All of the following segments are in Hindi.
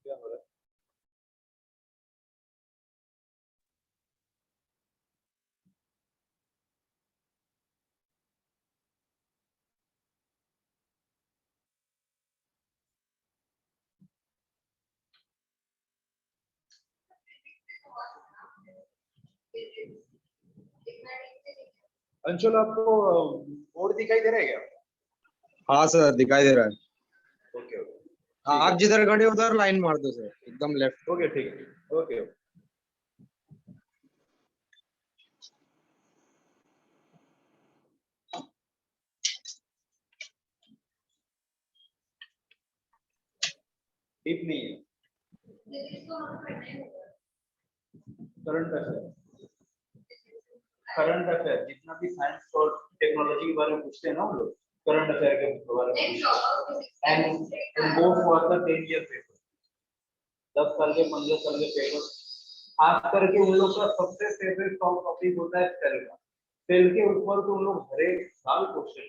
क्या हो रहा है? अंशुल, आपको बोर्ड दिखाई दे रहा है क्या? हाँ सर, दिखाई दे रहा है। ओके ओके आप जिधर खड़े हो उधर लाइन मार दो सर, एकदम लेफ्ट। ओके, ठीक है, ओके ओके। डीप नहीं है। करंट अफेयर, करंट अफेयर जितना भी साइंस और टेक्नोलॉजी के बारे में पूछते हैं ना हम लोग, करंट अफेयर के बारे में पूछते हैं। And go for the 10 year paper, 10 साल के 15 साल के पेपर। खास करके उन लोग का सबसे फेवरेट टॉपिक होता है सेल का। सेल के ऊपर तो उन लोग हर एक साल question,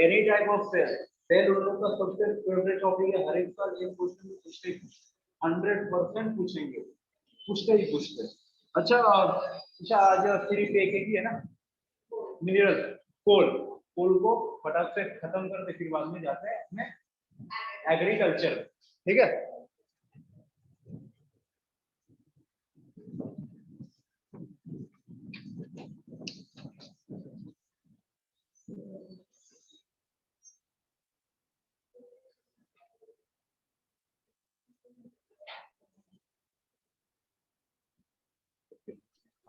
any type of cell, cell उन लोग का सबसे फेवरेट टॉपिक है। हर एक साल एक क्वेश्चन पूछते ही 100% पूछेंगे, पूछते ही पूछते। अच्छा अच्छा, आज सिर्फ एक ही है ना, मिनरल, कोल। कोल को फटाक से खत्म करते, फिर बाद में जाते हैं अपने एग्रीकल्चर, ठीक है।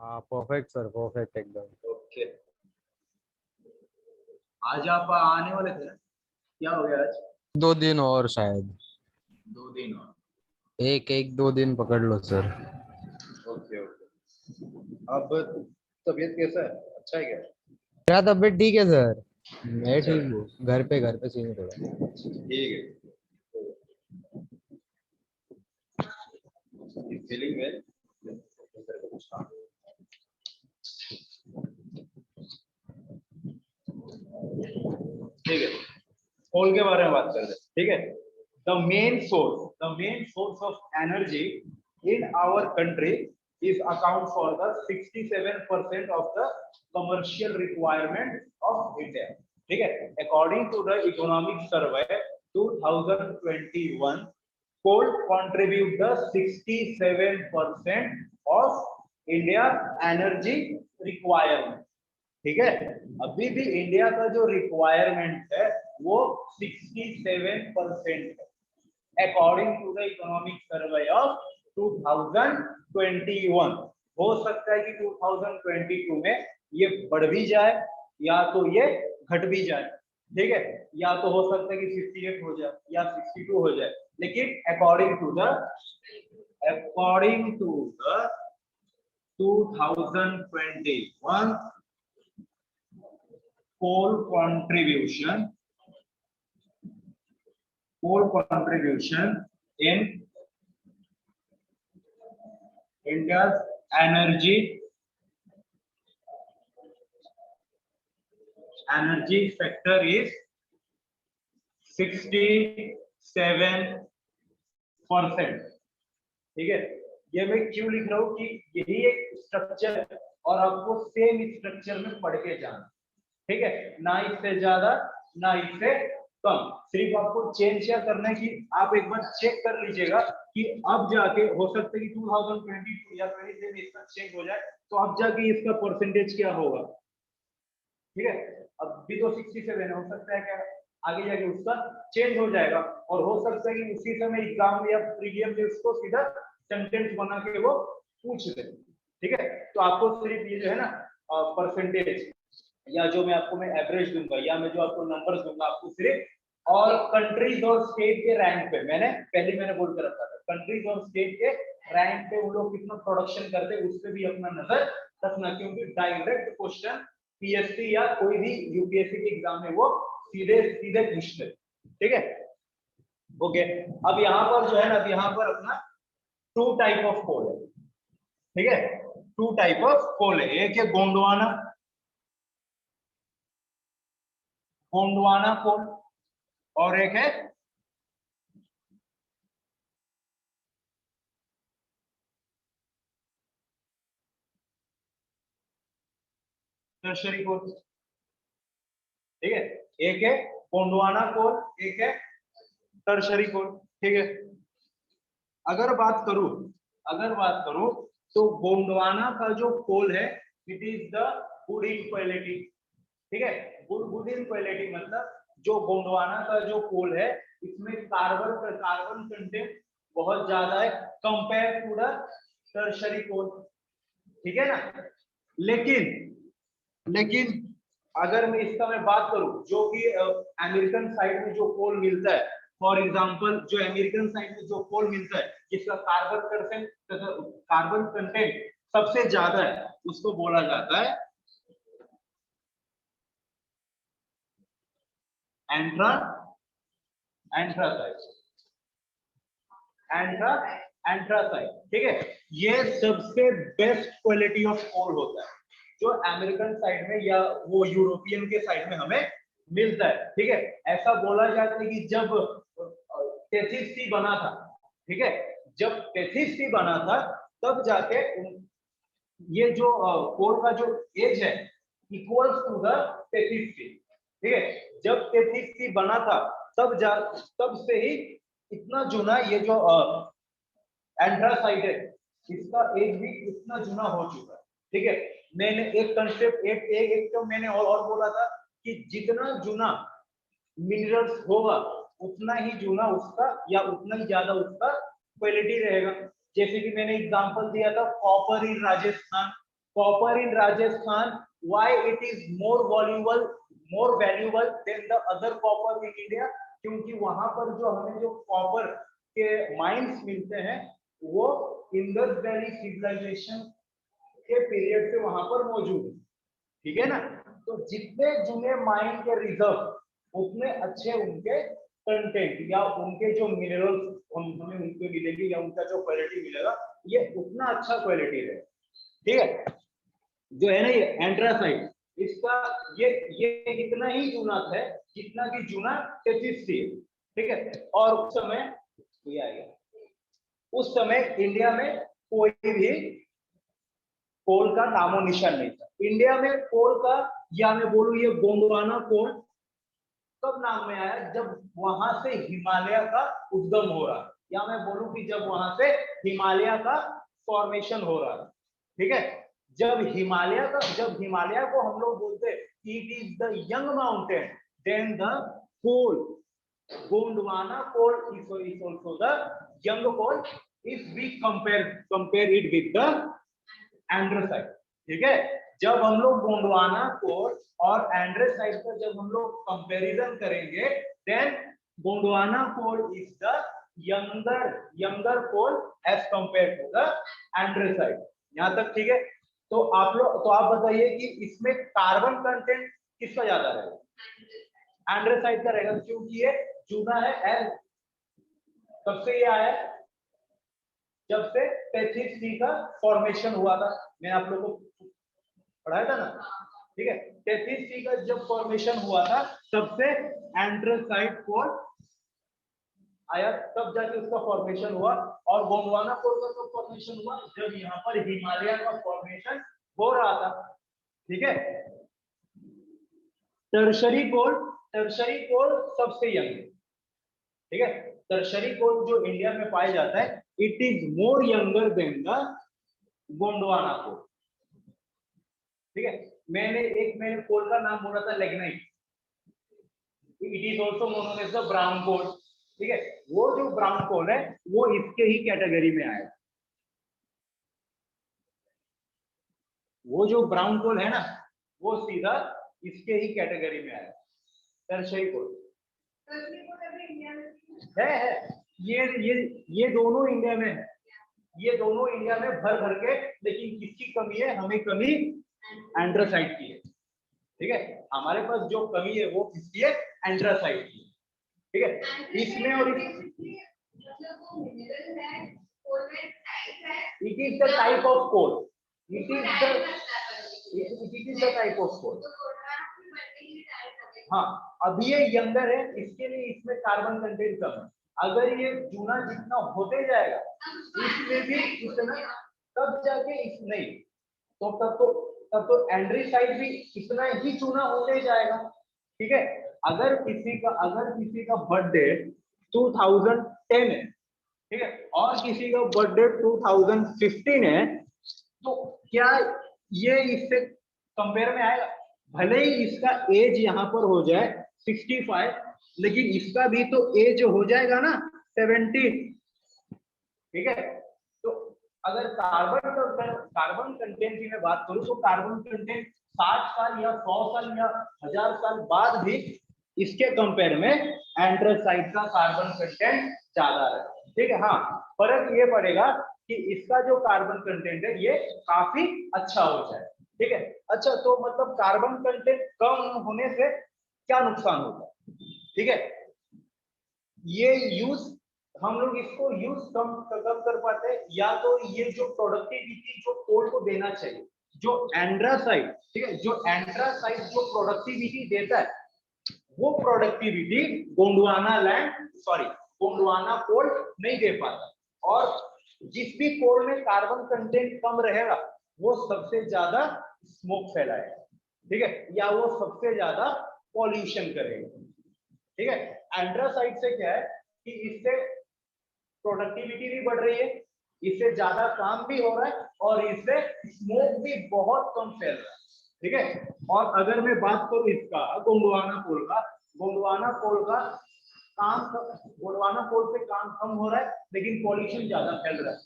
हाँ परफेक्ट सर, परफेक्ट एकदम। ओके, आज आप आने वाले थे ना, क्या हो गया आज? 2 दिन और शायद, 2 दिन और। एक एक 2 दिन पकड़ लो सर। Okay okay. अब तबीयत कैसा है, अच्छा है क्या? मेरा तबीयत ठीक है सर, मैं अच्छा, ठीक हूँ। घर पे सीन थोड़ा। ठीक है। फीलिंग वेल, ठीक है। कोल के बारे में बात कर रहे हैं, ठीक है। The main source of energy in our country is account for the 67% of the commercial requirement of India, ठीक है। According to the economic survey 2021, coal contribute the 67% of India energy requirement, ठीक है। अभी भी इंडिया का जो रिक्वायरमेंट है वो 67% है, according to the economic survey of 2021। हो सकता है कि 2022 में ये बढ़ भी जाए या तो ये घट भी जाए, ठीक है। या तो हो सकता है कि 58 हो जाए या 62 हो जाए, लेकिन according to the 2021 coal contribution in India's energy factor is 67%, ठीक है। ये मैं क्यों लिख रहा हूँ कि यही एक स्ट्रक्चर है और आपको सेम स्ट्रक्चर में पढ़ के जाना, ठीक है। ना इससे ज्यादा ना इससे कम, सिर्फ आपको चेंज क्या करना है कि आप एक बार चेक कर लीजिएगा कि अब जाके हो सकता है कि 2022 या 23 में इसका चेंज हो जाए, तो अब जाके इसका परसेंटेज क्या होगा, ठीक है। अब भी तो 67 हो सकता है क्या आगे जाके उसका चेंज हो जाएगा, और हो सकता है कि उसी समय एग्जाम में या प्रीलियम में उसको सीधा सेंटेंस बना के वो पूछ दे, ठीक है। तो आपको सिर्फ ये जो है ना परसेंटेज, या जो मैं एवरेज दूंगा या मैं जो आपको नंबर्स दूंगा, आपको सिर्फ और कंट्रीज और स्टेट के रैंक पे, मैंने बोल कर रखा था कंट्रीज और स्टेट के रैंक पे वो लोग कितना प्रोडक्शन करते हैं उस पे भी अपना नजर रखना, क्योंकि डायरेक्ट क्वेश्चन पीएससी या कोई भी यूपीएससी के एग्जाम में वो सीधे सीधे पूछते, ठीक है। ओके, अब यहाँ पर जो है ना, अब यहाँ पर अपना 2 टाइप ऑफ कोल है, ठीक है। 2 टाइप ऑफ कोल है, एक है गोंडवाना कोल और एक है टर्शरी कोल, ठीक है। एक है गोंडवाना कोल, एक है टर्शरी कोल, ठीक है। अगर बात करूं तो गोंडवाना का जो कोल है it is the good in quality, ठीक है। गुड इन क्वालिटी मतलब जो गोंडवाना का जो कोल है इसमें कार्बन कंटेंट बहुत ज्यादा है कंपेयर टू द टर्शरी कोल, ठीक है ना। लेकिन अगर मैं बात करूं जो कि अमेरिकन साइड में जो कोल मिलता है, फॉर एग्जांपल जो अमेरिकन साइड में जो कोल मिलता है जिसका कार्बन कंटेंट सबसे ज्यादा है उसको बोला जाता है एंथ्रासाइट, ठीक है। ये सबसे बेस्ट क्वालिटी ऑफ कोल होता है जो अमेरिकन साइड में या वो यूरोपियन के साइड में हमें मिलता है, ठीक है। ऐसा बोला जाता है कि जब टेथिस बना था, ठीक है, जब टेथिस बना था तब जाके ये जो कोल का जो एज है इक्वल्स टू द टेथिस, ठीक है। जब टेथिस बना था तब से ही इतना जुना ये जो एंथ्रासाइट है इसका एज भी इतना जुना हो चुका है, ठीक है। मैंने एक कंसेप्ट एक तो मैंने और बोला था कि जितना जुना मिनरल्स होगा उतना ही जुना उसका या उतना ही ज्यादा उसका क्वालिटी रहेगा। जैसे कि मैंने एग्जांपल दिया था copper in Rajasthan, why it is more valuable then the other copper in India, क्योंकि वहां पर जो हमें जो कॉपर के माइंस मिलते हैं वो इंडस वैली सिविलाइजेशन के पीरियड से वहां पर मौजूद है, ठीक है ना। तो जितने जुने माइन के रिजर्व उतने अच्छे उनके कंटेंट या उनके जो मिनरल्स हमें उनके मिलेंगे या उनका जो क्वालिटी मिलेगा ये उतना अच्छा क्वालिटी है, ठीक है। जो है ना ये एंथ्रासाइट इसका ये इतना ही जुना है जितना कि जुना टेथिस थी, ठीक है। और उस समय इंडिया में कोई भी कोल का नामो निशान नहीं था। इंडिया में कोल का या मैं बोलूं ये गोंडवाना कोल कब नाम में आया जब वहां से हिमालय का उद्गम हो रहा, या मैं बोलूं कि जब वहां से हिमालय का फॉर्मेशन हो रहा, ठीक है। जब हिमालय को हम लोग बोलते it is the young mountain then the coal Gondwana coal is also the young coal if we compare it with the anthracite, ठीक है। जब हम लोग गोंडवाना कोल और एंड्रोसाइट का जब हम लोग कंपैरिजन करेंगे then Gondwana coal is the younger coal as compare to the anthracite. यहां तक ठीक है। तो आप बताइए कि इसमें कार्बन कंटेंट किसका ज्यादा रहेगा? एंड्रोसाइट का रहेगा क्योंकि ये जुना है एज कब से ये आया जब से टेथिस का फॉर्मेशन हुआ था। मैंने आप लोगों को पढ़ाया था ना, ठीक है। टेथिस का जब फॉर्मेशन हुआ था तब से एंथ्रासाइट कोल आया, तब जाके उसका फॉर्मेशन हुआ। और गोंडवाना कोल का कब फॉर्मेशन हुआ जब यहाँ पर हिमालय का फॉर्मेशन हो रहा था, ठीक है। टर्शरी कोल सबसे यंग है, ठीक है। टर्शरी कोल जो इंडिया में पाया जाता है it is more younger than the Gondwana coal, ठीक है। मैंने कोल का नाम बोला था lignite, it is also known as the brown coal, ठीक है। वो जो ब्राउन कोल है वो इसके ही कैटेगरी में आएगा। वो जो ब्राउन कोल है ना वो सीधा इसके ही कैटेगरी में आएगा, टर्शरी कोल है। ये दोनों इंडिया में है, ये दोनों इंडिया में भर भर के, लेकिन किसकी कमी है? हमें कमी एंड्रोसाइट की है, ठीक है। हमारे पास जो कमी है वो किसकी है? एंड्रोसाइट की, ठीक है। इसमें और it is the type of coal, it is the type of coal. हाँ, अभी ये यंगर है इसके लिए इसमें कार्बन कंटेंट कम है। अगर ये जूना जितना होते जाएगा इसमें भी इतना, तब जाके इस नहीं तो तब तो तब तो एंड्रीसाइड भी इतना ही चूना होने जाएगा। ठीक है, अगर किसी का बर्थडे 2010 है, ठीक है, और किसी का बर्थडे 2015 है, तो क्या ये इससे कंपेयर में आएगा? भले ही इसका एज यहाँ पर हो जाए 65, लेकिन इसका भी तो एज हो जाएगा ना 70। ठीक है, तो अगर कार्बन कंटेंट की मैं बात करूं तो कार्बन कंटेंट 60 साल या 100 साल या 1000 साल बाद भी इसके कंपेयर में एंथ्रासाइट का कार्बन कंटेंट ज्यादा है। ठीक है, हाँ, फर्क ये पड़ेगा कि इसका जो कार्बन कंटेंट है ये काफी अच्छा हो जाए। ठीक है, अच्छा, तो मतलब कार्बन कंटेंट कम होने से क्या नुकसान होगा? ठीक है, ये यूज हम लोग इसको यूज कम कर पाते हैं, या तो ये जो प्रोडक्टिविटी जो कोल को देना चाहिए, जो एंड्रासाइड, ठीक है, जो एंड्रासाइड जो प्रोडक्टिविटी देता है, वो प्रोडक्टिविटी गोंडवाना कोल नहीं दे पाता। और जिस भी कोल में कार्बन कंटेंट कम रहेगा वो सबसे ज्यादा स्मोक फैलाएगा। ठीक है, या वो सबसे ज्यादा पॉल्यूशन करेगा। ठीक है, एंड्रासाइड से क्या है कि इससे प्रोडक्टिविटी भी बढ़ रही है, इससे ज्यादा काम भी हो रहा है, और इससे स्मोक भी बहुत कम फैल रहा है। ठीक है, और अगर मैं बात करूं इसका गोंडवाना कोल का गोंडवाना कोल से काम कम हो रहा है, लेकिन पॉल्यूशन ज्यादा फैल रहा है।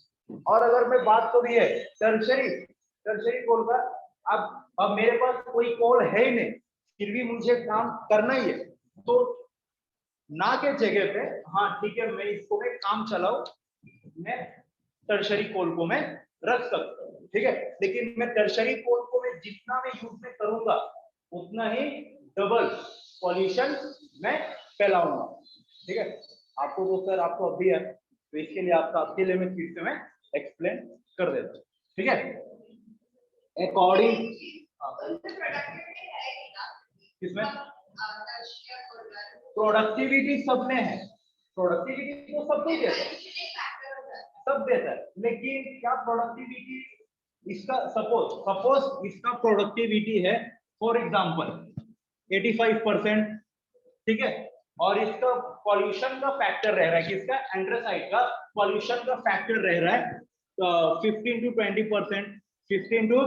और अगर मैं बात करूं ये टर्शरी कोल का, अब मेरे पास कोई कोल है ही नहीं, फिर भी मुझे काम करना ही है, तो ना के जगह पे, हाँ ठीक है, मैं इसको मैं काम चलाऊ, मैं टर्शरी कोल को मैं रख सकता हूँ। ठीक है, लेकिन मैं टर्शरी कोल को मैं जितना मैं यूज में करूंगा उतना ही डबल पॉल्यूशन मैं फैलाऊंगा। ठीक है, आपको तो सर आपको अभी है, तो इसके लिए आपके लिए मैं फिर से मैं एक्सप्लेन कर देता हूँ। ठीक है, अकॉर्डिंग किसमें प्रोडक्टिविटी सब में है, प्रोडक्टिविटी तो सब कुछ देता है, सब देता है, लेकिन क्या प्रोडक्टिविटी इसका सपोज इसका प्रोडक्टिविटी है फॉर एग्जांपल 85%, ठीक है, और इसका पॉल्यूशन का फैक्टर रह रहा है, किसका? एंड्रासाइड का पॉल्यूशन का फैक्टर रह रहा है 15 to 20%, 15 to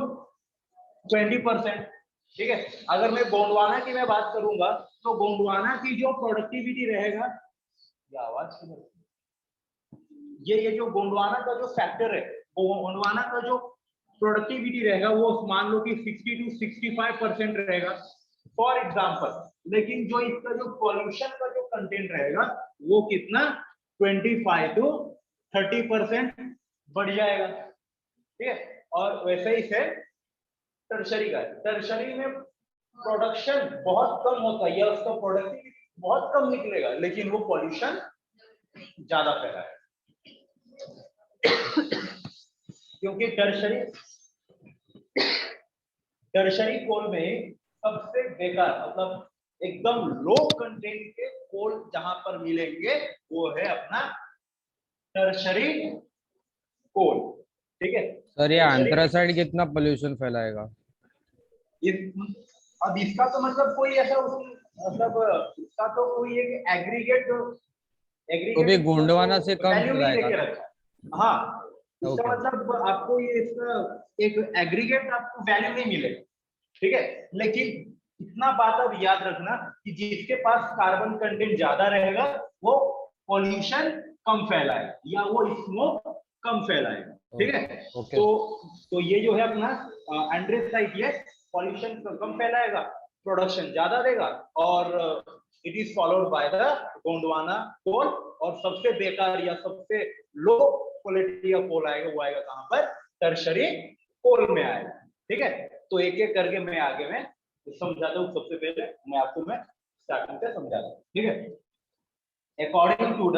20%। ठीक है, अगर मैं गोंडवाना की मैं बात करूंगा तो गोंडवाना की जो प्रोडक्टिविटी रहेगा, ये जो गोंडवाना का जो फैक्टर है, गोंडवाना का जो प्रोडक्टिविटी रहेगा वो मान लो कि 60 to 65% रहेगा फॉर एग्जांपल, लेकिन जो इसका जो पॉल्यूशन का जो कंटेंट रहेगा वो कितना 25 to 30% बढ़ जाएगा। ठीक है, और वैसे ही से टर्शरी में प्रोडक्शन बहुत कम होता है या उसका प्रोडक्टिविटी बहुत कम निकलेगा, लेकिन वो पॉल्यूशन ज्यादा फैलाएगा। क्योंकि टर्शरी कोल में सबसे बेकार मतलब एकदम लो कंटेंट के कोल जहां पर मिलेंगे वो है अपना टर्शरी कोल। ठीक है सर, ये एंथ्रासाइड कितना पोल्यूशन फैलाएगा? अब इसका तो मतलब कोई ऐसा मतलब इसका तो कोई एक एग्रीगेट तो भी गोंडवाना से कम वैल्यू नहीं फैलाएगा? लेके रखा। हाँ, इसका मतलब आपको ये इसका एक एग्रीगेट आपको वैल्यू नहीं मिलेगा। ठीक है, लेकिन इतना बात अब याद रखना कि जिसके पास कार्बन कंटेंट ज्यादा रहेगा वो पॉल्यूशन कम फैलाएगा या वो स्मोक कम फैलाएगा। ठीक है, तो ये जो है अपना एंड्रासाइड, ये पॉल्यूशन कम फैलाएगा, प्रोडक्शन ज्यादा देगा, और it is followed by the Gondwana coal. और सबसे बेकार या सबसे लो क्वालिटी का कोल आएगा, वो आएगा कहां पर? टर्शरी कोल में आएगा। ठीक है, तो एक एक करके मैं आगे में समझाता हूँ। सबसे पहले मैं स्टार्टिंग से समझाता हूँ। ठीक है, according to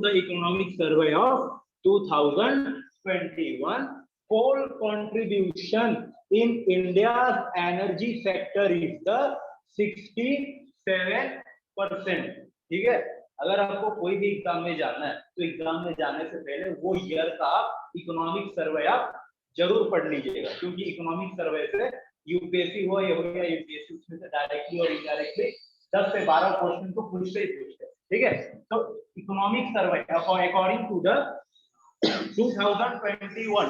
the economic survey of 2021, coal contribution in India's energy sector is the 67%। ठीक है, अगर आपको कोई भी एग्जाम में जाना है तो एग्जाम में जाने से पहले वो ईयर का आप इकोनॉमिक सर्वे आप जरूर पढ़ लीजिएगा, क्योंकि इकोनॉमिक सर्वे से यूपीएससी हो या यूपीएससी, उसमें से डायरेक्टली और इनडायरेक्टली 10 से 12 क्वेश्चन तो पूछते ही पूछते हैं। ठीक है, तो economic survey according to the 2021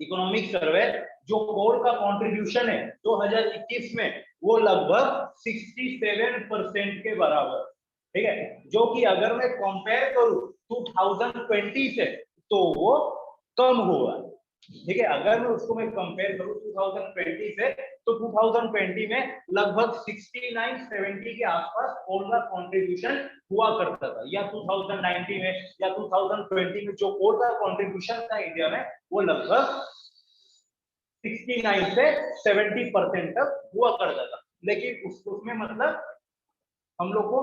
economic survey, जो कोल का कंट्रीब्यूशन है 2021 में वो लगभग 67% के बराबर। ठीक है, जो कि अगर मैं कंपेयर करूं 2020 से तो वो कम हुआ। ठीक है, अगर मैं उसको मैं कंपेयर करूं 2020 से तो 2020 में लगभग 69-70 के आसपास कोल का कंट्रीब्यूशन हुआ करता था, या 2019 में या 2020 में जो कोल का कंट्रीब्यूशन था इंडिया में वो लगभग 69 से 70% तक हुआ करता था। लेकिन उसमें मतलब हम लोग को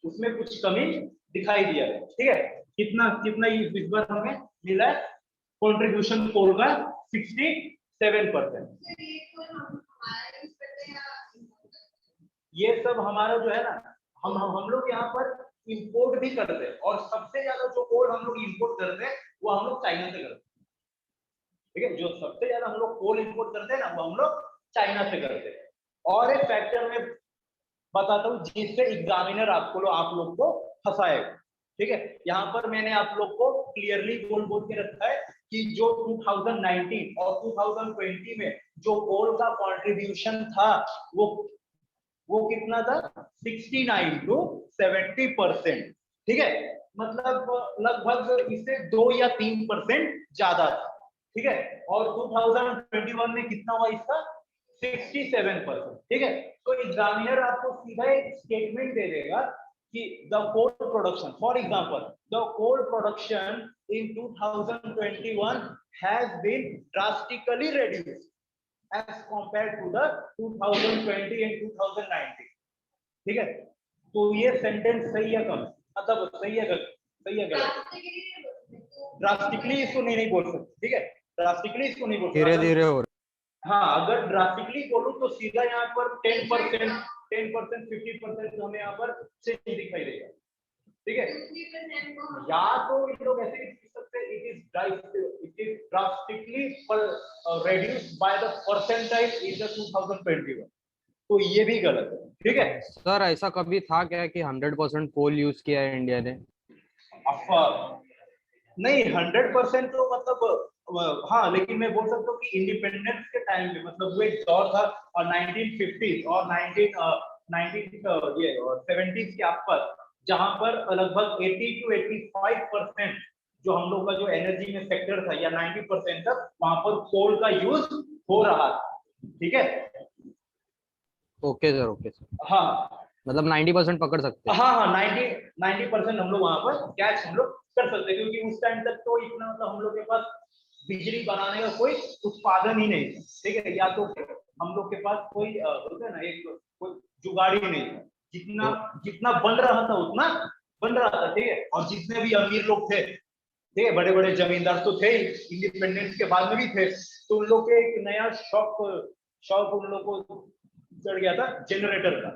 उसमें कुछ कमी दिखाई दिया है। ठीक है, कितना कितना इस बार हमें मिला है कंट्रीब्यूशन कोल का 67%। ये सब हमारा जो है ना, हम लोग यहाँ पर इंपोर्ट भी करते हैं, और सबसे ज्यादा जो कोल हम लोग इंपोर्ट करते हैं वो हम लोग चाइना से करते हैं। ठीक है, जो सबसे ज्यादा हम लोग कोल इंपोर्ट करते हैं ना वो हम लोग चाइना से करते हैं। और एक फैक्टर में बताता हूँ जिससे एग्जामिनर आप लोग को फंसाएगा। ठीक है, यहाँ पर मैंने आप लोग को क्लियरली बोल के रखा है कि जो 2019 और 2020 में जो कोल का कंट्रीब्यूशन था वो कितना था, 69 to 70%। ठीक है, मतलब लगभग इससे 2 या 3% ज्यादा था। ठीक है, और 2021 में कितना हुआ इसका, 67%। ठीक है, तो एग्जामिनर आपको सीधा एक स्टेटमेंट दे देगा कि the coal production, for example the coal production in 2021 has been drastically reduced as compared to the 2020 and 2019। ठीक है, तो ये सेंटेंस सही है कम, मतलब सही है गलत, सही है गलत, ड्रास्टिकली इसको नहीं बोल सकते। ठीक है, ड्रास्टिकली इसको नहीं बोल सकते, धीरे धीरे हो हाँ अगर ड्रास्टिकली बोलूं तो सीधा यहाँ पर 10%, 50% हमें यहाँ पर चेंज दिखाई देगा। ठीक है, या तो ये लोग ऐसे भी लिख सकते हैं it is drastically reduced by the percentile in the 2021, तो ये भी गलत है। ठीक है सर, ऐसा कभी था क्या कि 100% कोल यूज किया है इंडिया ने? नहीं 100% तो मतलब हाँ, लेकिन मैं बोल सकता हूँ कि इंडिपेंडेंस के टाइम पे मतलब वो एक दौर था, और 1950s और 1970s के आसपास, जहां पर लगभग 80 to 85% जो हम लोग का जो एनर्जी में सेक्टर था, या 90% तक वहां पर कोल का यूज हो रहा था। ठीक है, ओके सर, ओके सर, हाँ मतलब 90% पकड़ सकते हैं। हाँ हाँ 90% हम लोग वहां पर कैच हम लोग कर सकते हैं, क्योंकि उस टाइम तक तो इतना मतलब हम लोग के पास बिजली बनाने का कोई उत्पादन ही नहीं था। ठीक है, या तो हम लोग के पास कोई बोलते हैं ना एक कोई जुगाड़ ही नहीं था, जितना जितना बन रहा था उतना बन रहा था। ठीक है, और जितने भी अमीर लोग थे, ठीक है, बड़े बड़े जमींदार तो थे, इंडिपेंडेंस के बाद में भी थे, तो उन लोग के एक नया शौक उन लोग को चढ़ गया था जनरेटर का।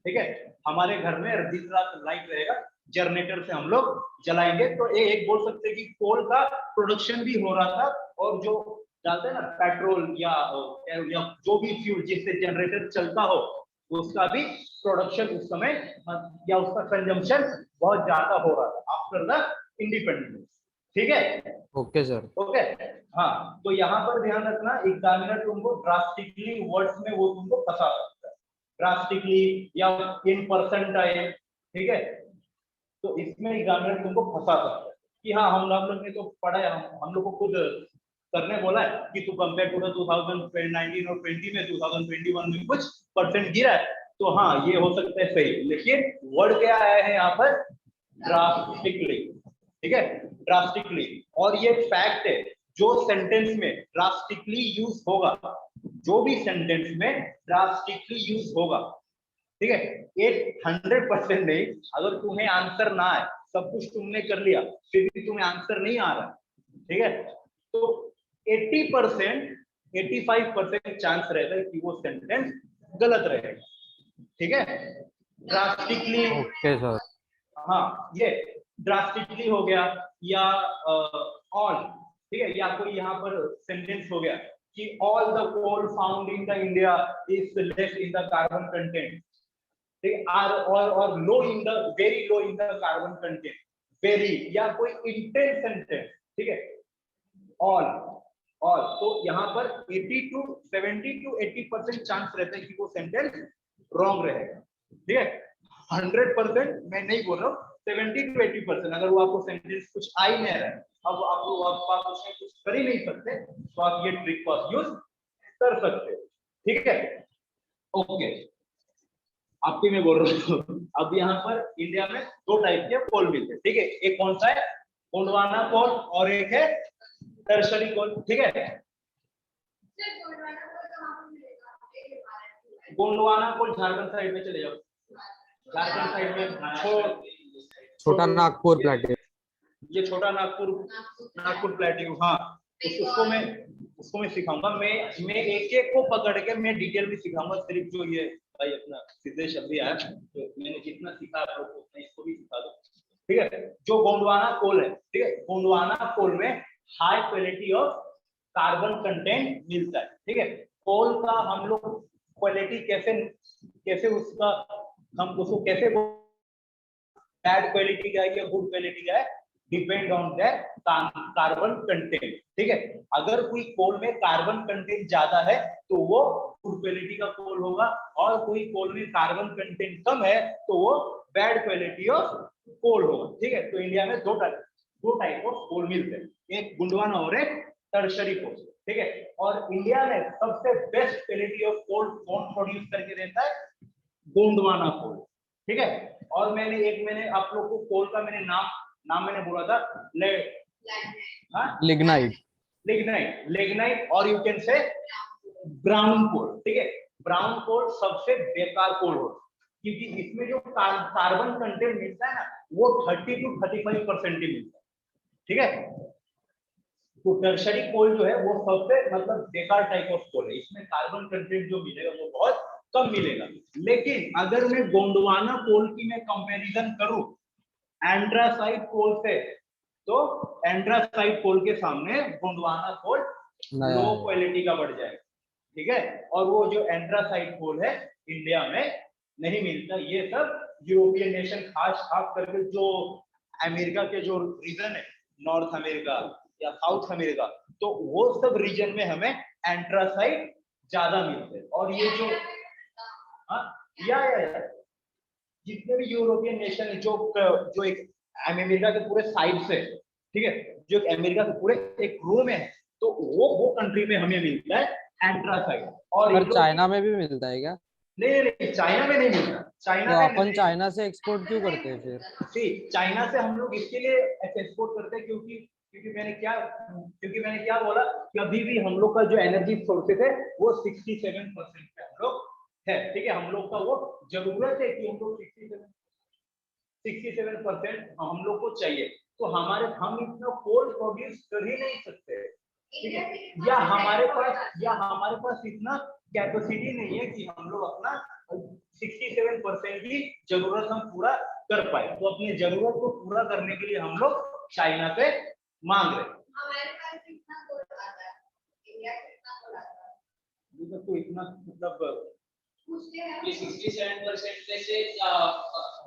ठीक है, हमारे घर में दिन रात लाइट रहेगा, जनरेटर से हम लोग जलाएंगे, तो एक बोल सकते हैं कि कोल का प्रोडक्शन भी हो रहा था, और जो डालते हैं ना पेट्रोल या जो भी फ्यूल जिससे जनरेटर चलता हो उसका भी प्रोडक्शन उस समय या उसका कंजम्पशन बहुत ज्यादा हो रहा था आफ्टर द इंडिपेंडेंस। ठीक है, ओके सर, ओके हाँ, तो यहाँ पर ध्यान रखना एग्जामिनर तुमको ड्रास्टिकली वर्ड्स में वो तुमको फंसा सकता है, ड्रास्टिकली या इन परसेंटाइल। ठीक है, तो इसमें एग्जामिनर तुमको फंसा सकता है कि हाँ हम लोग ने तो पढ़ा है, हम लोग को खुद करने बोला है कि तू कंपेयर टू 2019 और 20 में 2021 में कुछ परसेंट गिरा है, तो हाँ ये हो सकता है सही, लेकिन वर्ड क्या आया है यहाँ पर, ड्रास्टिकली। ठीक है, ड्रास्टिकली, और ये फैक्ट है, जो सेंटेंस में ड्रास्टिकली यूज होगा, जो भी सेंटेंस में ड्रास्टिकली यूज होगा, ठीक है, एक 100% नहीं, अगर तुम्हें आंसर ना आए, सब कुछ तुमने कर लिया फिर भी तुम्हें आंसर नहीं आ रहा, ठीक है, तो 80%, 85% चांस रहता है कि वो सेंटेंस गलत रहेगा। ठीक है, ड्रास्टिकली, ओके सर, हाँ ये ड्रास्टिकली हो गया, या ऑल, ठीक है, या कोई यहाँ पर सेंटेंस हो गया कि all the coal found in the India is less in the carbon content, ठीक, आर और low in the, very low in the carbon content, very, या कोई इंटेंस सेंटेंस, ठीक है, ऑल ऑल, तो यहाँ पर 70 to 80% चांस रहता है कि वो सेंटेंस रॉन्ग रहेगा, ठीक है, 100% मैं नहीं बोल रहा हूँ, 70 to 80%, अगर वो आपको सेंटेंस कुछ आ ही नहीं रहा है, अब आप उसमें कुछ कर ही नहीं सकते, तो आप ये ट्रिक को यूज कर सकते हो, ठीक है, ओके। आपकी मैं बोल रहा हूँ, अब यहाँ पर इंडिया में दो टाइप के कोल मिलते हैं, ठीक है, एक कौन सा है, गोंडवाना कोल, और एक है टर्शरी कोल, ठीक है। गोंडवाना कोल झारखंड साइड में चले जाओ, झारखंड साइड में छोटा नागपुर प्लेटिनम, ये छोटा नागपुर प्लेटिनम, हाँ, उसको मैं सिखाऊंगा, मैं एक एक को पकड़ के मैं डिटेल भी सिखाऊंगा, सिर्फ जो ये भाई अपना सिद्धेश अभी आया, तो मैंने जितना सीखा आप लोग को इसको भी सिखा दो, ठीक है। जो गोंडवाना कोल है, ठीक है, गोंडवाना कोल में high quality of carbon content मिलता है, ठीक है। कोल का हम लोग क्वालिटी कैसे उसका हम उसको कैसे बैड क्वालिटी का है या गुड क्वालिटी का है, depend on that carbon content, ठीक है। अगर कोई कोल में कार्बन कंटेंट ज्यादा है तो वो गुड क्वालिटी का कोल होगा, और कोई कोल में कार्बन कंटेंट कम है तो वो बैड क्वालिटी ऑफ कोल होगा, ठीक है। तो इंडिया में दो टाइप ऑफ कोल मिलते हैं, एक गोंडवाना और एक टर्शरी कोल, ठीक है। और इंडिया में सबसे बेस्ट क्वालिटी ऑफ कोल कौन प्रोड्यूस करके देता है, गोंडवाना कोल, ठीक है। और मैंने आप लोग को कोल का मैंने नाम मैंने बोला था, लिग्नाइट, और यू कैन से ब्राउन कोल, ठीक है। ब्राउन कोल सबसे बेकार कोल हो, क्योंकि इसमें जो कार्बन कंटेंट मिलता है ना, वो 30 to 35% ही मिलता है, ठीक है। तो टर्शरी कोल जो है वो सबसे मतलब बेकार टाइप ऑफ कोल है, इसमें कार्बन कंटेंट जो मिलेगा वो बहुत कम मिलेगा। लेकिन अगर मैं गोंडवाना कोल की मैं कंपैरिजन करूं एंड्रासाइट कोल से, तो एंड्रासाइट कोल के सामने गोंडवाना कोल लो क्वालिटी का बढ़ जाएगा, ठीक है। और वो जो एंड्रासाइट कोल है इंडिया में नहीं मिलता, ये सब यूरोपियन नेशन खास करके जो अमेरिका के जो रीजन है, नॉर्थ अमेरिका या साउथ अमेरिका, तो वो सब रीजन में हमें एंट्रासाइट ज्यादा मिलते हैं। और ये जो या जितने भी यूरोपियन नेशन है, जो एक अमेरिका के पूरे साइड से, ठीक है, जो अमेरिका के पूरे एक रो में है, तो वो कंट्री में हमें मिलता है एंट्रासाइट। और चाइना में भी मिलता है क्या? नहीं, चाइना में नहीं मिलता। तो अपन चाइना से एक्सपोर्ट क्यों करते हैं फिर? चाइना से हम लोग इसके लिए एक्सपोर्ट करते हैं क्योंकि मैंने क्या बोला कि अभी भी हम लोग का जो एनर्जी सोर्सेज है वो 67% पे हम लोग है, ठीक है। हम लोग का वो जरूरत है कि हम लोग 67% हम लोग को चाहिए, तो हम इतना कोल प्रोड्यूस कर ही नहीं सकते, ठीक है। या हमारे पास इतना कैपेसिटी नहीं है कि हम लोग अपना 67% की जरूरत हम पूरा कर पाए। तो अपनी जरूरत को पूरा करने के लिए हम लोग चाइना से मांग रहे। हमारे पास कितना कोल आता है, इंडिया कितना कोल आता है, तो इतना मतलब ये 67% में से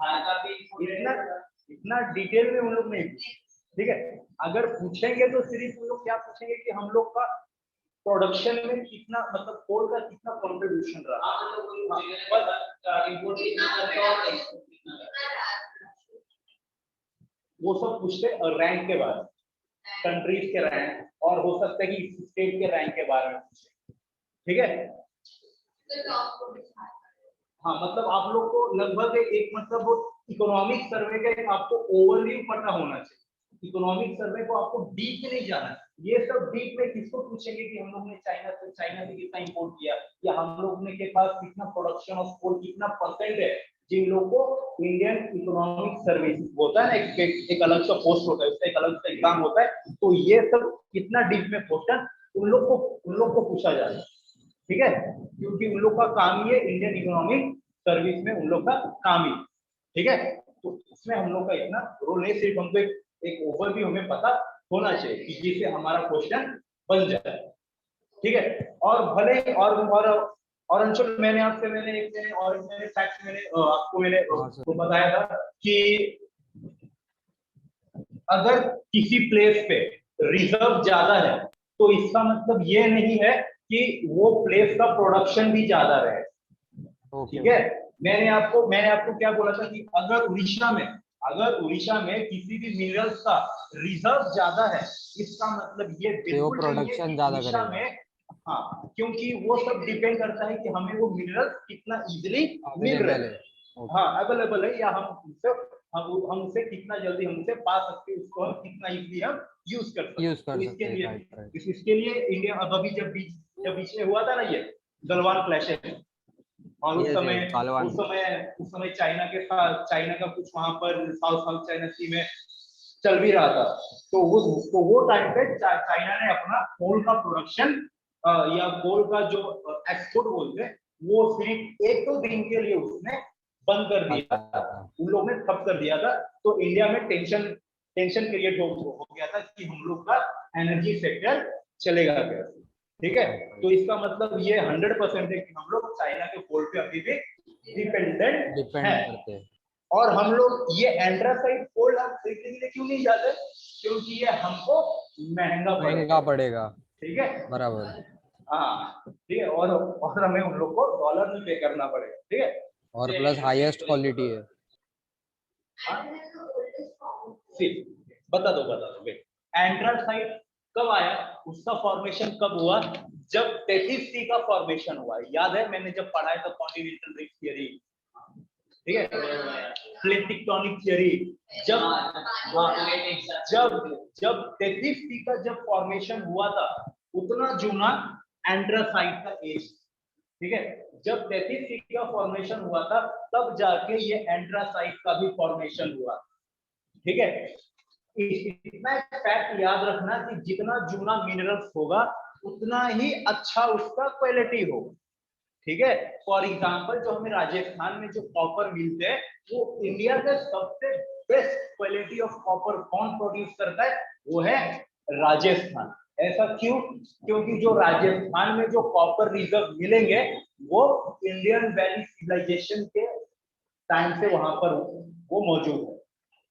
भारत का भी इतना डिटेल में उन लोग नहीं, ठीक है। अगर पूछेंगे तो सिर्फ उन लोग क्या पूछेंगे कि हम लोग का प्रोडक्शन में कितना मतलब कोल का कितना कंट्रीब्यूशन रहा, वो सब पूछते रैंक के बारे में, कंट्रीज के रैंक, और हो सकता है कि स्टेट के रैंक के बारे में पूछे, ठीक है। हाँ, मतलब आप लोग को लगभग एक मतलब इकोनॉमिक सर्वे का आपको ओवरव्यू पता होना चाहिए। इकोनॉमिक सर्वे को आपको डीप में नहीं जाना, ये सब डीप में किसको पूछेंगे कि हम लोग ने चाइना से कितना इंपोर्ट किया, या हम लोग ने के पास कितना प्रोडक्शन ऑफ कोल कितना परसेंट है। जिन लोगों को इंडियन इकोनॉमिक सर्विस होता है ना, एक अलग सा पोस्ट होता है, उसका एक अलग सा एग्जाम होता है, तो ये सब कितना डीप में क्वेश्चन उन लोग को पूछा जाता है, ठीक है, क्योंकि उन लोग का काम ही है इंडियन इकोनॉमिक सर्विस में उन लोग का काम ही, ठीक है। तो इसमें हम लोग का इतना रोल नहीं, सिर्फ हमको एक ओवरव्यू हमें पता होना चाहिए कि जिससे हमारा क्वेश्चन बन जाए, ठीक है। और भले और अंशुल, मैंने फैक्ट आपको मैंने हाँ सर। तो बताया था कि अगर किसी प्लेस पे रिजर्व ज्यादा है तो इसका मतलब ये नहीं है कि वो प्लेस का प्रोडक्शन भी ज्यादा रहे, ओके ठीक है। मैंने आपको क्या बोला था कि अगर उड़ीसा में किसी भी मिनरल्स का रिजर्व ज्यादा है, इसका मतलब ये तो वो बिल्कुल नहीं है प्रोडक्शन कि ज्यादा उड़ीसा करेगा। में, हाँ, क्योंकि वो सब डिपेंड करता है कि हमें वो मिनरल कितना इजीली मिल रहे अवेलेबल हैं, है। ओके। हाँ अवेलेबल है, या हम उसे कितना जल्दी हम उसे पा सकते हैं, उसको हम कितना इजीली हम यूज कर सकते हैं। यूज तो कर इसके सकते हैं, लिए राइट राइट। इसके लिए इंडिया अब अभी जब बीच में हुआ था ना ये गलवान क्लैशेस, और ये कालवान। उस समय चाइना के साथ, चाइना का कुछ वहां पर साउथ साउथ चाइना सी में चल भी रहा था। तो वो टाइम पे चाइना ने अपना कोल का प्रोडक्शन या कोल का जो एक्सपोर्ट बोलते हैं, वो सिर्फ 1-2 दिन के लिए उसने बंद कर दिया था, अच्छा। उन लोगों ने ठप कर दिया था। तो इंडिया में टेंशन टेंशन क्रिएट हो गया था कि हम लोग का एनर्जी सेक्टर चलेगा कैसे, ठीक है। तो इसका मतलब ये 100% है कि हम लोग चाइना के कोल पे अभी भी डिपेंडेंट डिपेंड है। करते हैं। और हम लोग ये एंड्रासाइड कोल हम खरीदने के लिए क्यों नहीं जाते, क्योंकि ये हमको महंगा पड़ेगा। ठीक है, बराबर। हाँ ठीक है। और हमें उन लोग को डॉलर में पे करना पड़ेगा, ठीक है। और प्लस हाईएस्ट क्वालिटी है। बता दो भाई, एंड्रासाइड कब आया, उसका फॉर्मेशन कब हुआ, जब टेथिस का फॉर्मेशन हुआ। याद है मैंने जब पढ़ाया था कॉन्टिनेंटल रिफ्ट थियरी, ठीक है, प्लेट टेक्टोनिक थियरी, जब जब टेथिस का जब फॉर्मेशन हुआ था, उतना जूना एंड्रासाइड का एज, ठीक है। जब 33 का फॉर्मेशन हुआ था, तब जाके ये एंड्रासाइट का भी फॉर्मेशन हुआ, ठीक है। इतना फैक्ट याद रखना कि जितना जूना मिनरल्स होगा उतना ही अच्छा उसका क्वालिटी होगा, ठीक है। फॉर एग्जांपल जो हमें राजस्थान में जो कॉपर मिलते हैं, वो इंडिया का सबसे बेस्ट क्वालिटी ऑफ कॉपर कौन प्रोड्यूस करता है, वो है राजस्थान। ऐसा क्यों, क्योंकि जो राजस्थान में जो कॉपर रिजर्व मिलेंगे वो इंडियन वैली सिविलाइजेशन के टाइम से वहां पर वो मौजूद है,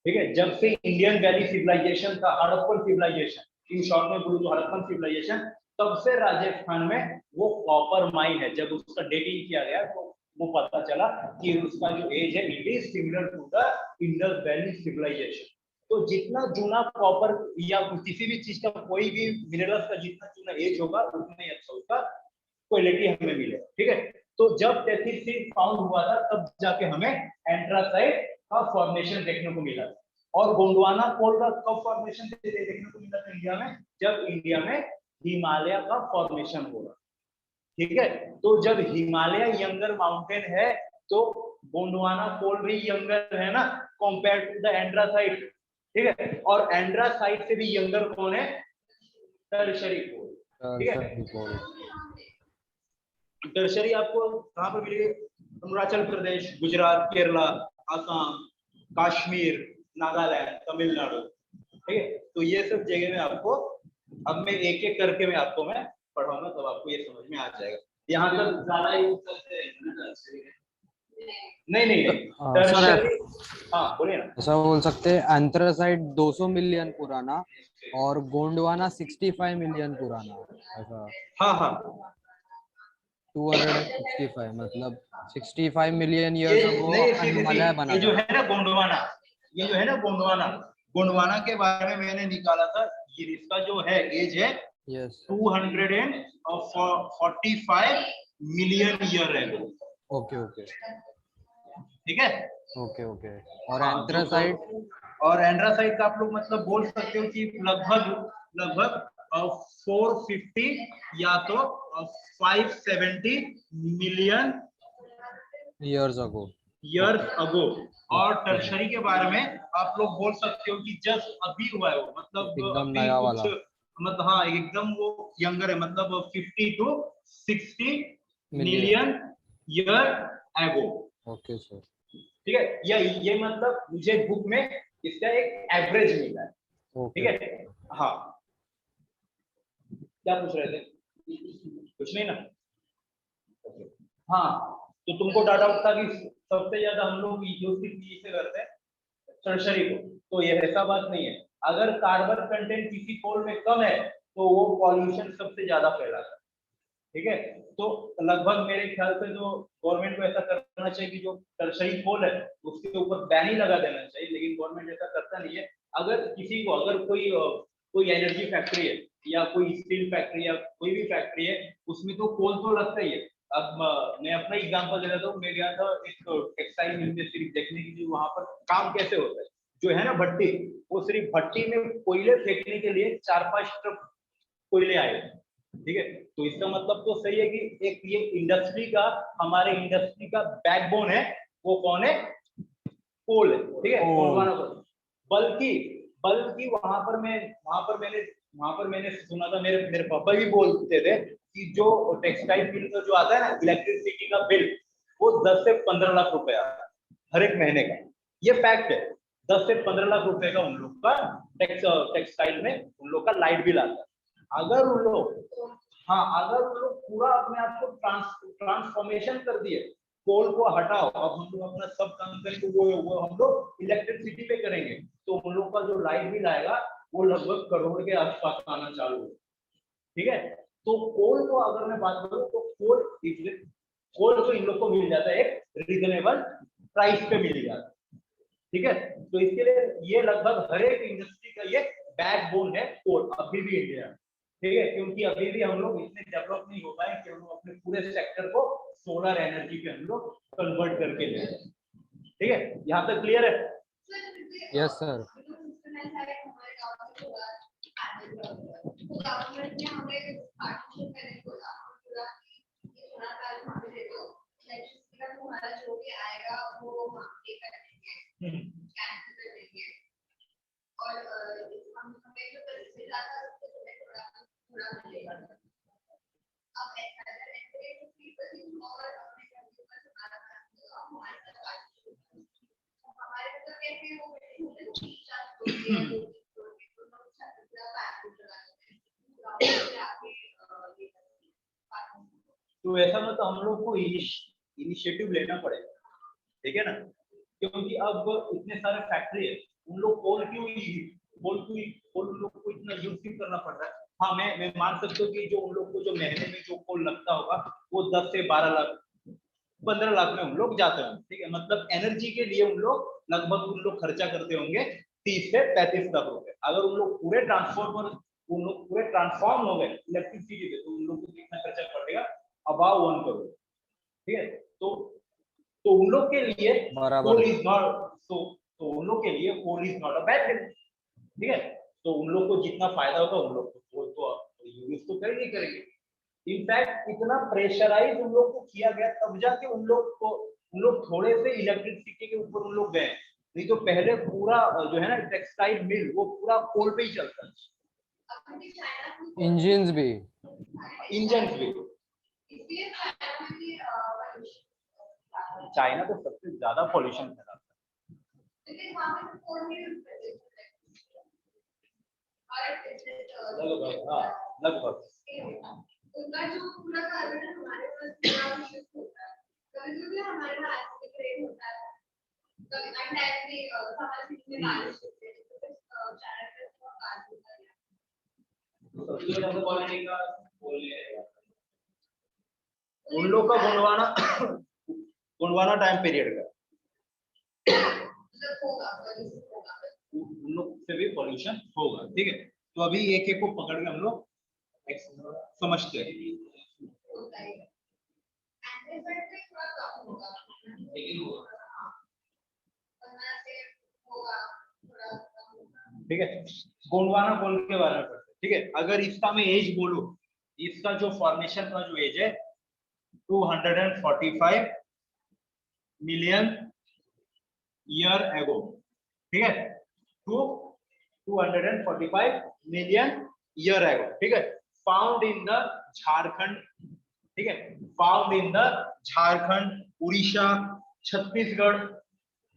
ठीक है। जब से इंडियन वैली सिविलाइजेशन था, हड़प्पन सिविलाइजेशन, इन शॉर्ट में बोलूं तो हड़प्पन सिविलाइजेशन, तब से राजस्थान में वो कॉपर माइन है। जब उसका डेटिंग किया गया तो वो पता चला कि उसका जो एज है it is similar to the Indus valley civilisation. तो जितना जूना कॉपर या किसी भी चीज का कोई भी मिनरल्स का जितना जूना एज होगा उतना ही अच्छा उसका क्वालिटी हमें मिलेगा, ठीक है। तो जब 33 फाउंड हुआ था, तब जाके हमें एंट्रासाइट का फॉर्मेशन देखने को मिला। और गोंडवाना कोल का कब फॉर्मेशन देखने को मिला था इंडिया में, जब इंडिया में हिमालय का फॉर्मेशन होगा, ठीक है। तो जब हिमालय यंगर माउंटेन है, तो गोंडवाना कोल भी यंगर है ना, कंपेयर टू द एंड्रासाइट, ठीक है। और एंड्रासाइट से भी यंगर कौन है, टर्शरी कोल, ठीक है। टर्शरी आपको कहां पर मिलेगी, अरुणाचल प्रदेश, गुजरात, केरला, आसाम, कश्मीर, नागालैंड, तमिलनाडु, ठीक है। तो ये सब जगह में आपको, अब मैं एक एक करके मैं पढ़ाऊंगा, तब आपको ये समझ में आ जाएगा। यहाँ तक ज्यादा यूज करते हैं नहीं टर्शरी, हाँ बोलिए ना। ऐसा बोल सकते हैं एंथ्रासाइट 200 मिलियन पुराना और गोंडवाना 65 मिलियन पुराना। ऐसा हाँ 265 मतलब 65 मिलियन ये ईयर्स अगो अपना हिमालय बना ये जो था। है ना गोंडवाना, ये जो है ना गोंडवाना के बारे में मैंने निकाला था। ये इसका जो है एज है यस 245 मिलियन ईयर है, ओके ओके ठीक है। Okay okay. और हाँ, एंथ्रासाइट और एंड्रासाइट का आप लोग मतलब बोल सकते हो कि लगभग लगभग 450 या तो 570 million years ago. Years ago. और ओके टर्शरी के बारे में आप लोग बोल सकते हो कि जस्ट अभी हुआ है वो, मतलब एकदम अभी नया कुछ, वाला। मतलब हाँ एकदम वो यंगर है, मतलब 50 to 60 million. Million year ago, okay sir. ठीक है। ये मतलब मुझे बुक में इसका एक एवरेज मिला है, ठीक है। हाँ, क्या पूछ रहे थे? कुछ नहीं ना। हाँ, तो तुमको डाटा आउट था कि सबसे ज्यादा हम लोग यूज से करते हैं टर्शरी को, तो ये ऐसा बात नहीं है। अगर कार्बन कंटेंट किसी कोल में कम है तो वो पॉल्यूशन सबसे ज्यादा फैलाता है। ठीक है, तो लगभग मेरे ख्याल से जो गवर्नमेंट को ऐसा करना चाहिए कि जो टर्शरी कोल है उसके ऊपर बैन ही लगा देना चाहिए, लेकिन गवर्नमेंट ऐसा करता नहीं है। अगर किसी को, अगर कोई एनर्जी फैक्ट्री है या कोई स्टील फैक्ट्री या कोई भी फैक्ट्री है, उसमें तो कोल तो लगता ही है। अब मैं अपना एग्जांपल दे रहा हूँ, मैं गया था एक टेक्सटाइल मिल में सिर्फ देखने के लिए, वहां पर काम कैसे होता है। जो है ना भट्टी, वो सिर्फ भट्टी में कोयले फेंकने के लिए 4-5 ट्रक कोयले आए। ठीक है, तो इसका मतलब तो सही है कि एक ये इंडस्ट्री का, हमारे इंडस्ट्री का बैकबोन है, वो कौन है? कोल है। ठीक है, गोंडवाना कोल। बल्कि बल्कि वहां पर मैंने सुना था, मेरे मेरे पापा भी बोलते थे कि जो टेक्सटाइल मिल का जो आता है ना इलेक्ट्रिसिटी का बिल, वो 10 से 15 लाख रुपए आता है हर एक महीने का। ये फैक्ट है, 10 से 15 लाख रुपए का उन लोग का टेक्सटाइल में उन लोग का लाइट बिल आता है। अगर उन लोग, हाँ, अगर उन लोग पूरा अपने आप को ट्रांसफॉर्मेशन कर दिए, कोल को हटाओ, अब हम लोग अपना सब काम करेंगे, वो हम लोग इलेक्ट्रिसिटी पे करेंगे, तो उन लोग का जो लाइट बिल आएगा वो लगभग करोड़ के आसपास आना चालू हो। ठीक है, तो कोल को अगर मैं बात करूं तो कोल तो इन लोग को मिल जाता है एक रीजनेबल प्राइस पे मिल जाता है। ठीक है, तो इसके लिए ये लगभग हर एक इंडस्ट्री का ये बैकबोन है कोल, अभी भी इंडिया। ठीक है, क्योंकि अभी भी हम लोग इतने डेवलप नहीं हो पाए कि हम लोग अपने पूरे सेक्टर को सोलर एनर्जी पे हम लोग कन्वर्ट करके ले। ठीक है, यहाँ तक क्लियर है? Yes sir. तो ऐसा मतलब हम लोग को इनिशिएटिव लेना पड़ेगा। ठीक है ना, क्योंकि अब इतने सारे फैक्ट्री है, उन लोग कोल उन लोग को इतना यूज क्यों करना पड़ रहा है? हाँ, मैं मान सकता हूँ कि जो उन लोग को जो महीने में जो कोल लगता होगा वो 10 से 12 लाख 15 लाख में उन लोग जाते होंगे। ठीक है, मतलब एनर्जी के लिए उन लोग खर्चा करते होंगे 30 से 35 लाख रुपए। अगर उन लोग पूरे ट्रांसफॉर्म हो गए इलेक्ट्रिसिटी पे, तो उन लोग को कितना खर्चा पड़ेगा? अबाव 1 करोड़। ठीक है, तो उन लोग के लिए कोल इज नॉट, तो उन लोग के लिए coal is not a bad thing. ठीक है, तो उन लोग को जितना फायदा होगा उन लोग को तो यूज तो करेंगे। इनफैक्ट इतना प्रेशराइज उन लोग को किया गया, तब जाके उन लोग थोड़े से इलेक्ट्रिसिटी के ऊपर उन लोग गए। नहीं तो पहले पूरा जो है ना टेक्सटाइल मिल, वो पूरा कोल पे ही चलता है। इंजन्स भी चाइना तो सबसे ज्यादा पॉल्यूशन फैलाता है लगभग। उनका जो पूरा कार्बन है हमारे पास पूरा शिफ्ट होता है, कभी-कभी हमारे पास एस्पिरेट होता है, कभी अनटाइमली हमारे में बारिश होती है, तो चाइना पे बहुत कार्बन होता है। सबसे ज्यादा क्वालिटी का बोले उन लोग का गोंडवाना टाइम पीरियड का उन लोग से भी पॉल्यूशन होगा। ठीक है, तो अभी एक एक को पकड़ के हम लोग समझते हैं। ठीक है, गोंडवाना कोल के बारे में पढ़ते हैं। ठीक है, अगर इसका मैं एज बोलूं, इसका जो फॉर्मेशन का जो एज है 245 मिलियन ईयर एगो। ठीक है, 245 मिलियन ईयर एगो। ठीक है, फाउंड इन द झारखंड। ठीक है, found in the Jharkhand, Orissa, Chhattisgarh.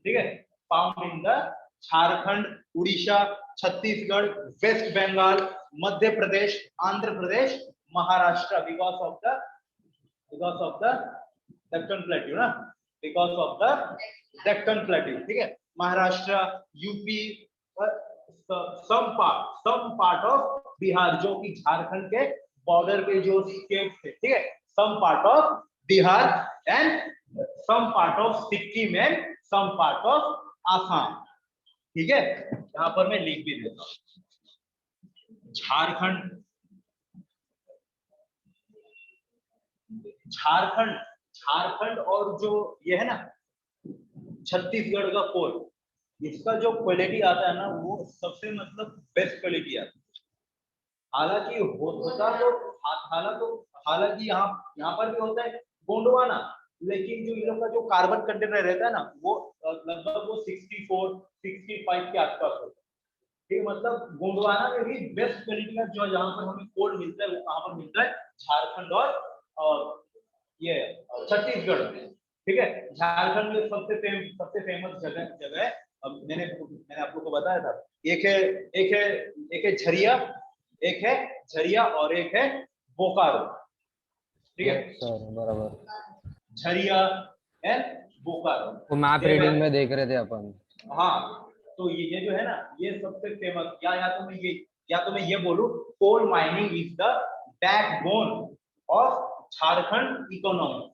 ठीक है, found in the Jharkhand, Orissa, Chhattisgarh, West Bengal, Madhya Pradesh, Andhra Pradesh, Maharashtra, because of the Deccan plateau ना, because of the Deccan plateau, ठीक है। Maharashtra, UP, some part of Bihar, जो कि झारखंड के बॉर्डर पे जो स्टेट थे, ठीक है, some part of Bihar and some part of Sikkim and some part of Assam, ठीक है। यहां पर मैं लिख भी देता हूं, झारखंड और जो ये है ना छत्तीसगढ़ का कोल, इसका जो क्वालिटी आता है ना वो सबसे मतलब बेस्ट क्वालिटी आता है। हालांकि यहाँ पर भी होता है गोंडवाना, लेकिन जो इन लोग का जो कार्बन कंटेंट रहता है ना वो लगभग वो 64-65 के आसपास होता है, ठीक है। मतलब गोंडवाना में भी बेस्ट क्वालिटी का जो जहाँ पर हमें कोल मिलता है वो कहाँ पर मिलता है, झारखंड और ये छत्तीसगढ़ में, ठीक है। झारखंड में सबसे फेमस जगह है, अब मैंने आप लोग को बताया था, एक है झरिया और एक है बोकारो, ठीक है। सर बराबर, झरिया एंड बोकारो, वो मैप रीडिंग में देख रहे थे अपन। हाँ, तो ये जो है ना ये सबसे फेमस, या तो मैं ये बोलूं, coal mining is the backbone of Jharkhand economy.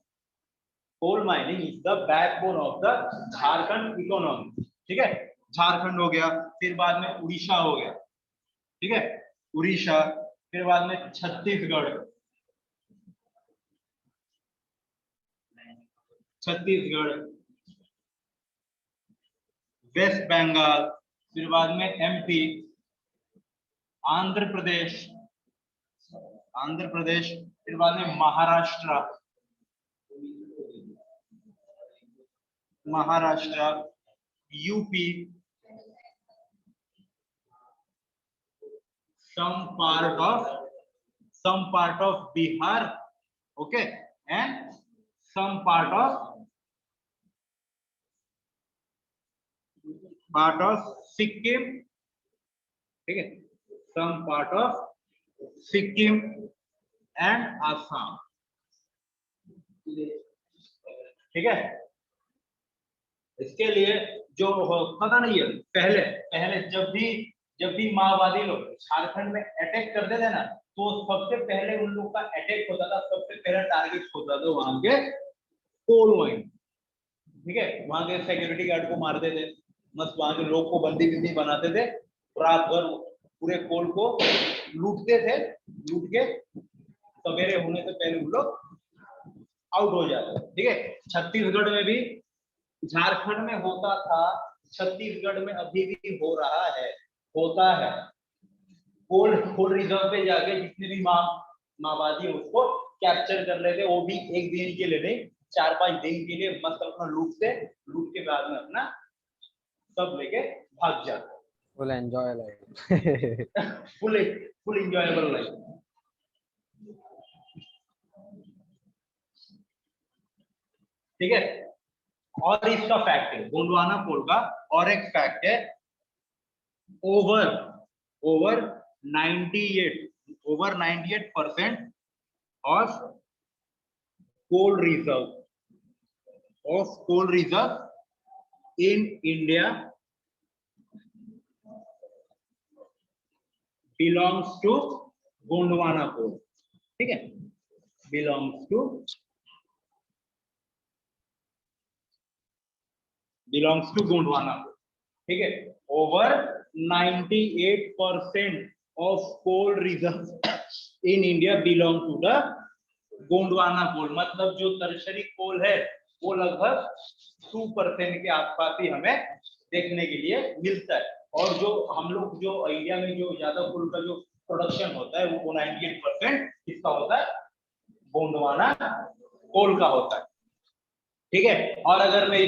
Coal mining is the backbone of the Jharkhand economy, ठीक है। झारखंड हो गया, फिर बाद में उड़ीसा हो गया, ठीक है, उड़ीसा, फिर बाद में छत्तीसगढ़, वेस्ट बंगाल, फिर बाद में एमपी, आंध्र प्रदेश, फिर बाद में Maharashtra, UP, some part of Bihar, okay, and some part of Sikkim, ठीक है, some part of Sikkim and Assam, ठीक है। इसके लिए जो पता नहीं है, पहले जब भी माओवादी लोग झारखंड में अटैक करते थे ना, तो सबसे पहले उन लोग का अटैक होता था, सबसे पहला टारगेट होता था वहां के कोल माइन, ठीक है। वहां के सिक्योरिटी गार्ड को मारते थे, मस्त वहां के लोग को बंदी बनाते थे, रात भर पूरे कोल को लूटते थे, लूट के सवेरे होने से पहले वो लोग आउट हो जाते, ठीक है। छत्तीसगढ़ में भी, झारखंड में होता था, छत्तीसगढ़ में अभी भी हो रहा है, होता है। कोल रिजर्व पे जाके जितने भी माओवादी उसको कैप्चर कर लेते, वो भी एक दिन के लिए नहीं, 4-5 दिन के लिए मस्त अपना लूट के बाद में अपना सब लेके भाग जाते, full enjoy life. Full enjoyable life, ठीक है। और इसका फैक्ट है गोंडवाना कोल का, और एक फैक्ट है, over 98% of coal reserve in India belongs to Gondwana coal, ठीक है, बिलोंग्स टू गोंडवाना कोल, ठीक है। Over 98% of coal reserve in India belong to the Gondwana coal, मतलब जो टर्शरी कोल है वो लगभग 2% के आसपास ही हमें देखने के लिए मिलता है, और जो हम लोग जो इंडिया में जो ज्यादा कोल का जो प्रोडक्शन होता है वो 98% किसका होता है, गोंडवाना कोल का होता है, ठीक है। और अगर मैं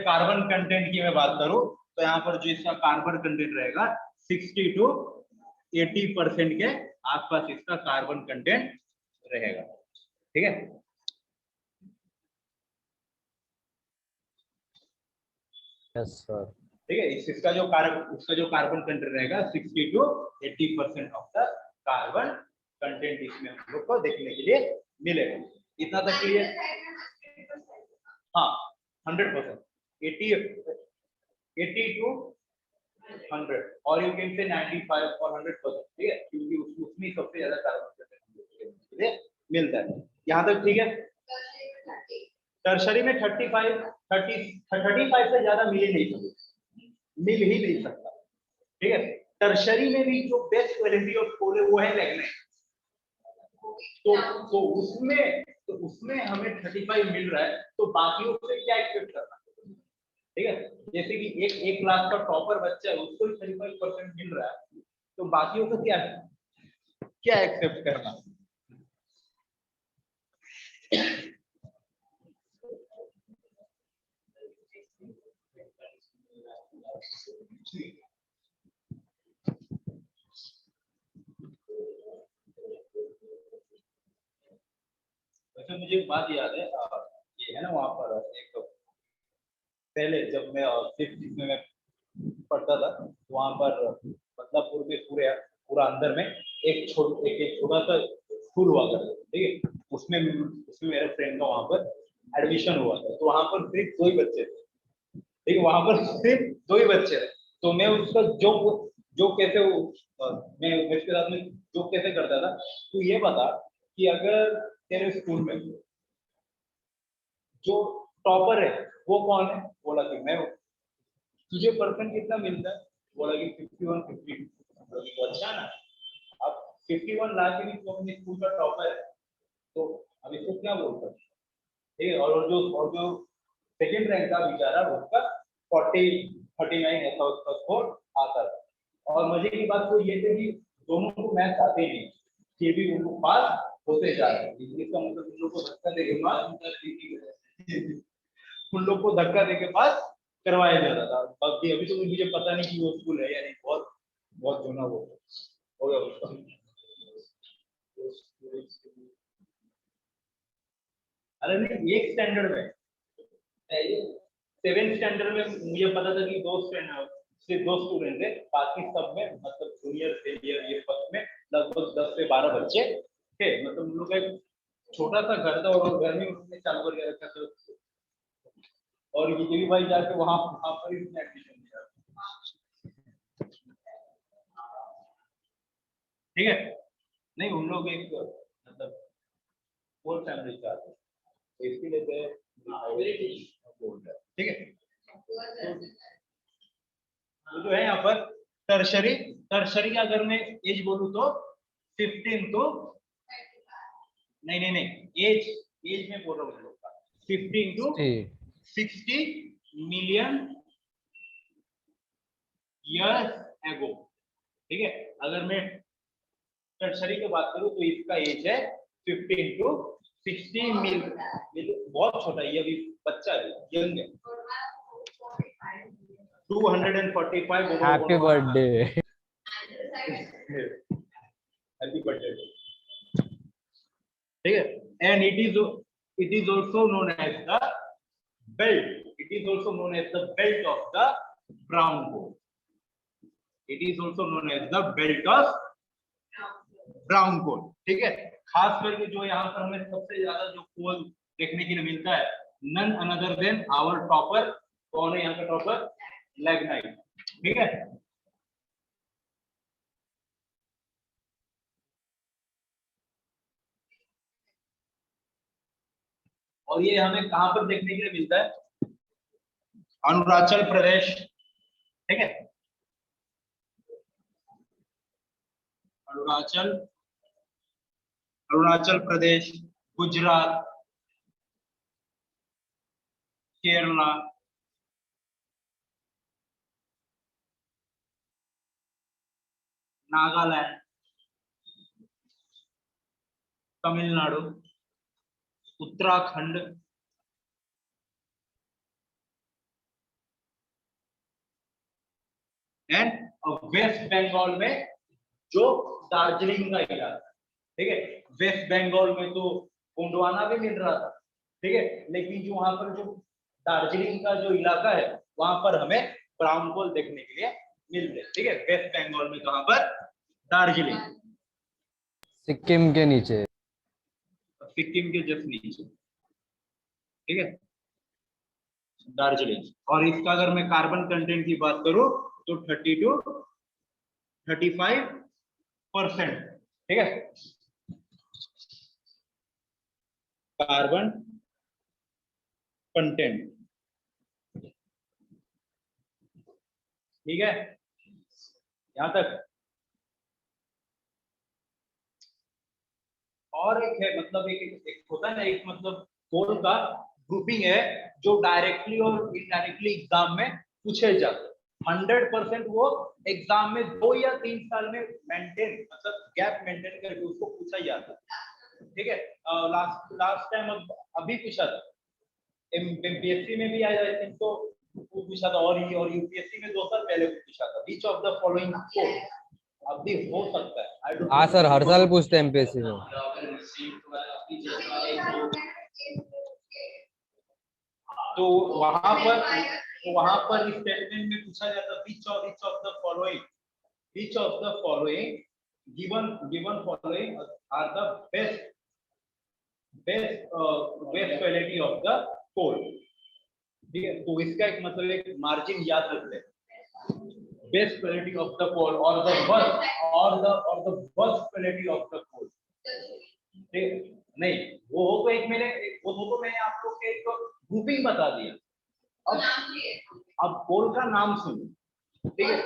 कार्बन कंटेंट की मैं बात करूं, तो यहाँ पर जो इसका कार्बन कंटेंट रहेगा 60 to 80% के आसपास इसका कार्बन कंटेंट रहेगा, ठीक है। Yes sir. ठीक है। इसका जो कार्बन कंटेंट रहेगा 60 to 80% of the carbon content इसमें हम लोग को देखने के लिए मिलेगा। इतना तक क्लियर? हाँ 100%, 80 to 100 और यू कैन से 95 और 100%, ठीक है, क्योंकि उसमें सबसे ज्यादा कार्बन कंटेंट मिलता है। यहाँ तक ठीक है। टर्शरी में 35 से ज्यादा मिल ही नहीं सकता, ठीक है। टर्शरी में भी जो बेस्ट क्वालिटी ऑफ कोल है वो है लैग्नाइट, तो उसमें हमें 35 मिल रहा है, तो बाकियों से क्या एक्सपेक्ट करना, ठीक है। जैसे कि एक क्लास का टॉपर बच्चा है, उसको 35% मिल रहा है, तो बाकियों को क्या एक्सेप्ट करना। वैसे मुझे एक बात याद है, ये है ना वहाँ पर एक पहले जब मैं 5th में पढ़ता था, तो वहाँ पर बदलापुर में पूरा अंदर में एक छोटा सा स्कूल हुआ करता था, ठीक है। उसमें मेरे फ्रेंड का वहाँ पर एडमिशन हुआ था, तो वहाँ पर सिर्फ 2 ही बच्चे थे, ठीक है। वहाँ पर सिर्फ 2 ही बच्चे थे, तो मैं उसका जो कैसे मैं उसके साथ में जो कैसे करता था, तो ये बता कि अगर तेरे स्कूल में जो टॉपर है वो कौन है, बोला कि मैं हूँ। तुझे परसेंट कितना मिलता है, बोला कि 51 52। तो अच्छा ना, अब 51 ला के भी तो अपने स्कूल का टॉपर है, तो अब इसको क्या बोलता है, ठीक है। और जो सेकंड रैंक का बेचारा, उसका 39 ऐसा उसका स्कोर आता है। और मजे की बात तो ये थी कि दोनों को मैथ्स आते नहीं, फिर भी उनको पास होते जा रहे हैं। इसका मतलब उन लोग को धक्का देके उन लोग को धक्का देके पास करवाया जाता था। बाकी अभी तो मुझे पता नहीं कि वो स्कूल है या नहीं, बहुत जोना वो हो गया उसका। अरे नहीं, एक स्टैंडर्ड में, 7th स्टैंडर्ड में मुझे पता था कि सिर्फ 2 स्टूडेंट थे, बाकी सब में मतलब जूनियर सीनियर ये फर्स्ट में लगभग 10 से 12 बच्चे थे। मतलब उन लोग का एक छोटा सा घर था और घर में उन्होंने चालू करके रखा था, और ये भी भाई जाके वहां पर ही एडमिशन लिया, ठीक है। नहीं, उन लोग एक मतलब पोर फैमिली का, तो इसलिए ठीक है। तो जो है यहाँ पर टर्शरी का अगर मैं एज बोलूं तो 15 तो नहीं एज में बोल रहा हूँ लोग का 15 to 60 मिलियन ईयर्स एगो, ठीक है। अगर मैं टर्शरी की बात करूं तो इसका एज है 15 to 60 मिलियन, बहुत छोटा है, ये अभी बच्चा है, यंग है। 245 हैप्पी बर्थडे। हैप्पी बर्थडे, ठीक है। And it is also known as the belt, it is also known as the belt of the brown coal, it is also known as the belt of brown coal, ठीक है। खास करके जो यहाँ पर हमें सबसे ज्यादा जो कोल देखने के लिए मिलता है, none another than our topper, कौन है यहाँ का टॉपर, लैग्नाइट, ठीक है। और ये हमें कहां पर देखने के लिए मिलता है, अरुणाचल प्रदेश, ठीक है। अरुणाचल प्रदेश, गुजरात, केरला, नागालैंड, तमिलनाडु, उत्तराखंड, एंड वेस्ट बंगाल में जो दार्जिलिंग का इलाका, ठीक है। वेस्ट बंगाल में तो गोंडवाना भी मिल रहा था, ठीक है, लेकिन जो वहां पर जो दार्जिलिंग का जो इलाका है, वहां पर हमें ब्राउन कोल देखने के लिए मिलते हैं। ठीक है, वेस्ट बंगाल में कहां पर? दार्जिलिंग, सिक्किम के नीचे। सिक्किम के जस्ट नीचे। ठीक है, दार्जिलिंग। और इसका अगर मैं कार्बन कंटेंट की बात करूं तो 30 to 35%। ठीक है, कार्बन कंटेंट। ठीक है, यहां तक। और एक है, मतलब एक होता है ना, एक मतलब कोल का ग्रुपिंग है जो डायरेक्टली और इनडायरेक्टली एग्जाम में पूछे जाते हैं। 100% वो एग्जाम में 2 या 3 साल में मेंटेन, मतलब गैप मेंटेन करके उसको पूछा ही जाता है। ठीक है, लास्ट टाइम अभी पूछा था, एमपीएससी में भी आया था तो वो पूछा था, और यूपीएससी में 2 साल पहले पूछा था, विच ऑफ द फॉलोइंग कोल। अभी हो सकता है। हाँ सर, हर साल पूछते हैं एमपीएससी में। तो वहां पर स्टेटमेंट में पूछा जाता, which of the following given following are the best quality of the coal. ठीक है, तो इसका एक मतलब एक मार्जिन याद रख ले, best quality of the coal और the worst quality of the coal. ठीक नहीं, वो हो तो एक मैंने आप लोग के एक ग्रुपिंग बता दिया। अब कोल का नाम सुनो। ठीक है,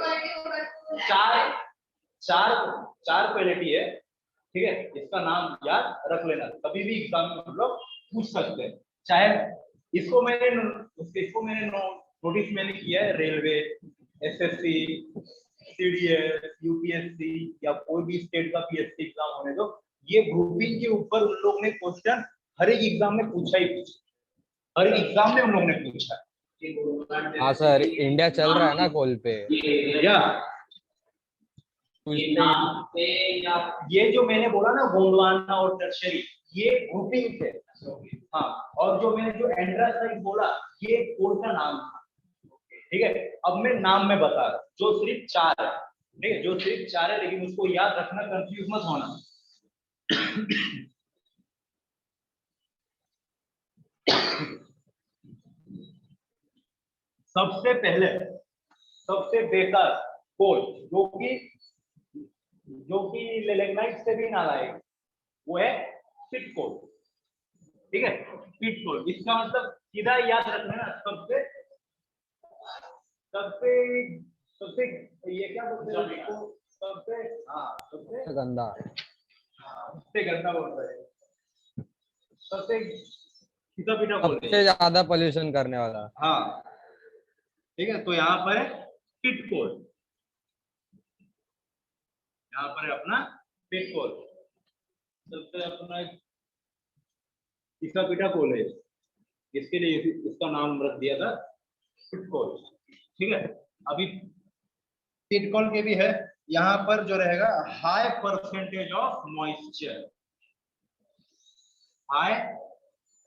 चार क्वालिटी है। ठीक है, इसका नाम याद रख लेना, कभी भी एग्जाम में हम लोग पूछ सकते हैं। चाहे इसको मैंने नोटिस मैंने किया है, रेलवे, एसएससी, सीडीएस, यूपीएससी या कोई भी स्टेट का पीएससी एग्जाम होने दो, ये ग्रुपिंग के ऊपर उन लोग ने क्वेश्चन हर एक एग्जाम में पूछा ही पूछा, हर एक एग्जाम में उन लोगों ने पूछा। हाँ सर, इंडिया चल रहा है ना कोल पे। या पूछते ये जो मैंने बोला ना, गोंडवाना और टर्शरी, ये ग्रुपिंग थे। हाँ, और जो मैंने जो एंड्रासाइट बोला, ये कोल का नाम था। ठीक है, अब मैं नाम में बता रहा हूं, जो सिर्फ 4 है। ठीक है, जो सिर्फ 4 है, लेकिन उसको याद रखना, कंफ्यूज मत होना। सबसे पहले सबसे बेकार कोल जो कि लेलेग्नाइट से भी नालायक, वो है पिट कोल। ठीक है, पिट कोल, इसका मतलब सीधा याद रखना ना, सबसे सबसे सबसे ये क्या बोलते हैं इसको, सबसे सबसे गंदा। सबसे गंदा बोल रहे हैं, सबसे सीधा पीटा बोलते सबसे हैं। ज्यादा पोल्यूशन करने वाला। हाँ, ठीक है, तो यहाँ पर है पिट कोल, यहाँ पर है अपना पिट कोल, सबसे अपना सीधा पीटा कोल है, इसके लिए इसका नाम रख दिया था पिट कोल। ठीक है, अभी पिट कोल के भी है, यहाँ पर जो रहेगा high percentage of moisture, high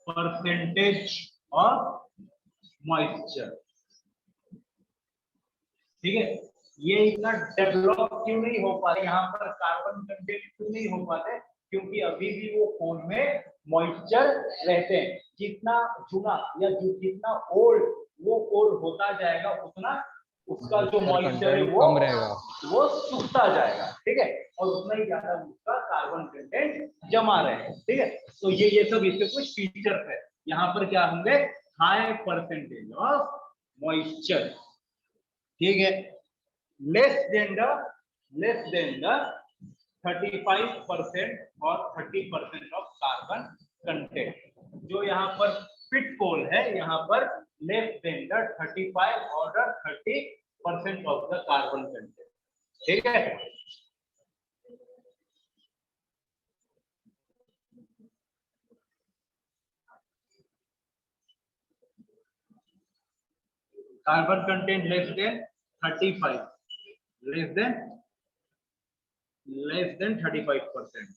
percentage of moisture. ठीक है, ये इतना डेवलप क्यों नहीं हो पा रहा, यहाँ पर कार्बन कंटेंट क्यों नहीं हो पाते, क्योंकि अभी भी वो कोल में मॉइस्चर रहते हैं। जितना चूना या जितना ओल्ड वो कोल होता जाएगा, उतना उसका जो मॉइस्चर है कम रहेगा, वो सूखता जाएगा। ठीक है, और उतना ही ज्यादा उसका कार्बन कंटेंट जमा रहेगा। ठीक है, तो ये सब इसके कुछ फीचर्स है। यहाँ पर क्या होंगे, हाई परसेंटेज ऑफ मॉइस्चर। ठीक है, लेस देन द 35% और 30% ऑफ कार्बन कंटेंट। जो यहाँ पर पिट कोल है, यहाँ पर लेस देन द 35 और 30% ऑफ द कार्बन कंटेंट। ठीक है, carbon content less than 35, less than 35%।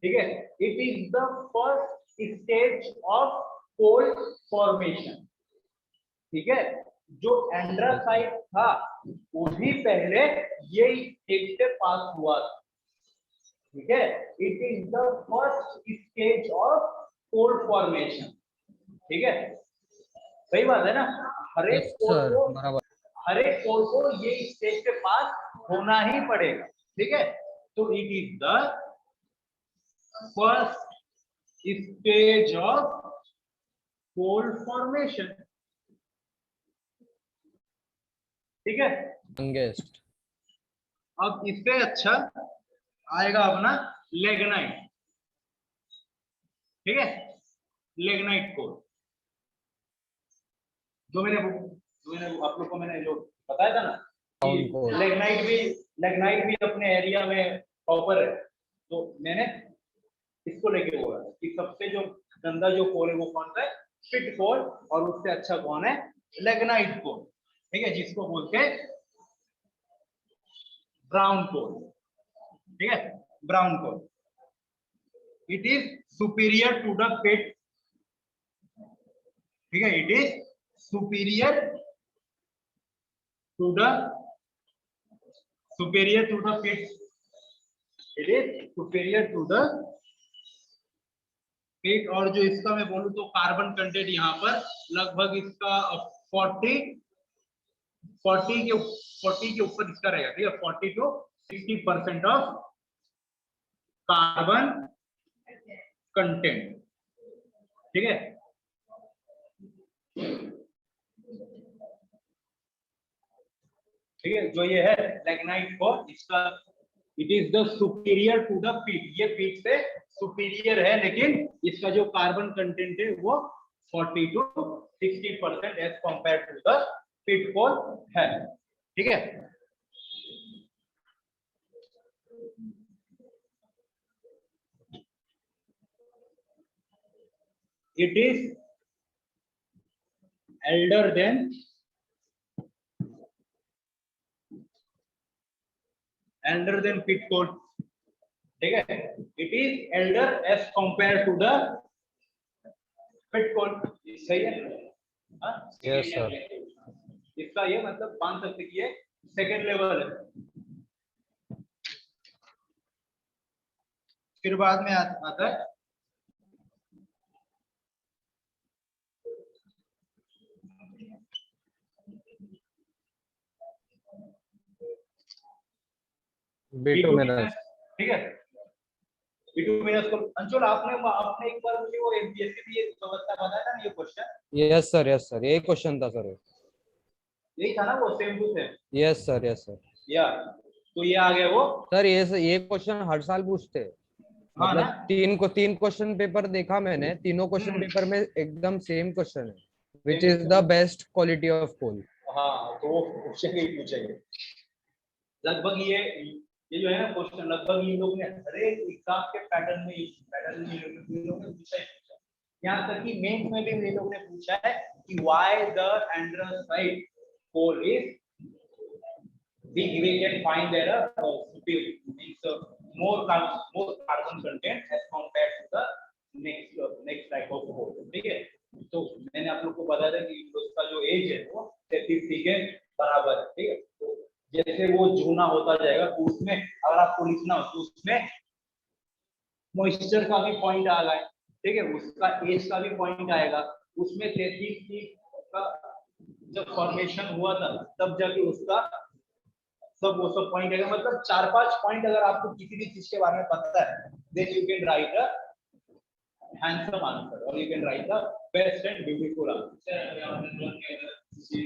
ठीक है, it is the first stage of coal formation. ठीक है, जो एंड्रोसाइट था वो भी पहले ये स्टेज से पास हुआ था, ठीक है। It is the first stage of coal formation, ठीक है, सही बात है ना। हर एक यस कोल सर, को बराबर। हर एक कोल को ये स्टेज पे पास होना ही पड़ेगा, ठीक है। तो it is the first stage of coal formation, ठीक है। यंगेस्ट। अब इससे अच्छा आएगा अपना लेग्नाइट, ठीक है, लेग्नाइट कोल। जो मैंने आप लोग को मैंने जो बताया था ना Brown कि coal. लेग्नाइट भी अपने एरिया में टॉपर है, तो मैंने इसको लेके बोला कि सबसे जो गंदा जो कोल है वो कौन सा है, पिट कोल, और उससे अच्छा कौन है, लेग्नाइट कोल, ठीक है, जिसको बोलते हैं ब्राउन कोल, ठीक है, brown coal. It is superior to the peat, ठीक है, it is superior to the peat, it is superior to the peat. और जो इसका मैं बोलूं तो कार्बन कंटेंट यहाँ पर लगभग इसका 40 के ऊपर इसका रहेगा, ठीक है, 40 to 60% ऑफ कार्बन कंटेंट, ठीक है। ठीक है, जो ये है लेग्नाइट को, इसका it is the superior to the peat, ये पीट से सुपीरियर है, लेकिन इसका जो कार्बन कंटेंट है वो 40 to 60% as compare to the peat coal है, ठीक है। It is elder than pit coal, ठीक है। It is elder as compared to the pit coal, सही है। हाँ? Yes, sir. इसका ये मतलब मान सकते कि ये सेकेंड लेवल है। फिर बाद में आता है बिटुमिनस। ठीक है, बिटुमिनस को अंशुल आपने एक बार मुझे वो एमपीएससी की ये व्यवस्था बताया था ना, ये क्वेश्चन। यस सर, यही क्वेश्चन था सर। यही था ना वो, same to same. Yes sir. या तो ये आ गया वो सर, ये क्वेश्चन हर साल पूछते हैं। हाँ मतलब ना? तीन क्वेश्चन पेपर देखा मैंने, तीनों क्वेश्चन पेपर में एकदम सेम क्वेश्चन है, which Same is the best quality of coal. हाँ, तो वो क्वेश्चन ही पूछेंगे लगभग। ये जो है ना क्वेश्चन, लगभग ये लोग ने हर एक एग्जाम के पैटर्न में ये लोग ने पूछा ही पूछा। यहाँ तक कि मेंस में भी ये लोग ने पूछा है कि why the anthracite coal is we can find there more carbon content as compared to the next type of coal, ठीक है। तो मैंने आप लोग को बताया था कि उसका जो एज है वो 33 के बराबर है, ठीक है। तो जैसे वो जूना होता जाएगा तो उसमें अगर आपको लिखना हो तो उसमें मॉइस्चर का भी पॉइंट आ गया, ठीक है, उसका एज का भी पॉइंट आएगा। उसमें 33 का जब फॉर्मेशन हुआ था तब जाके उसका वो सब पॉइंट है। मतलब 4-5 पॉइंट अगर आपको किसी भी चीज के बारे में पता है, then you can write a handsome answer और you can write the best and beautiful answer. किसी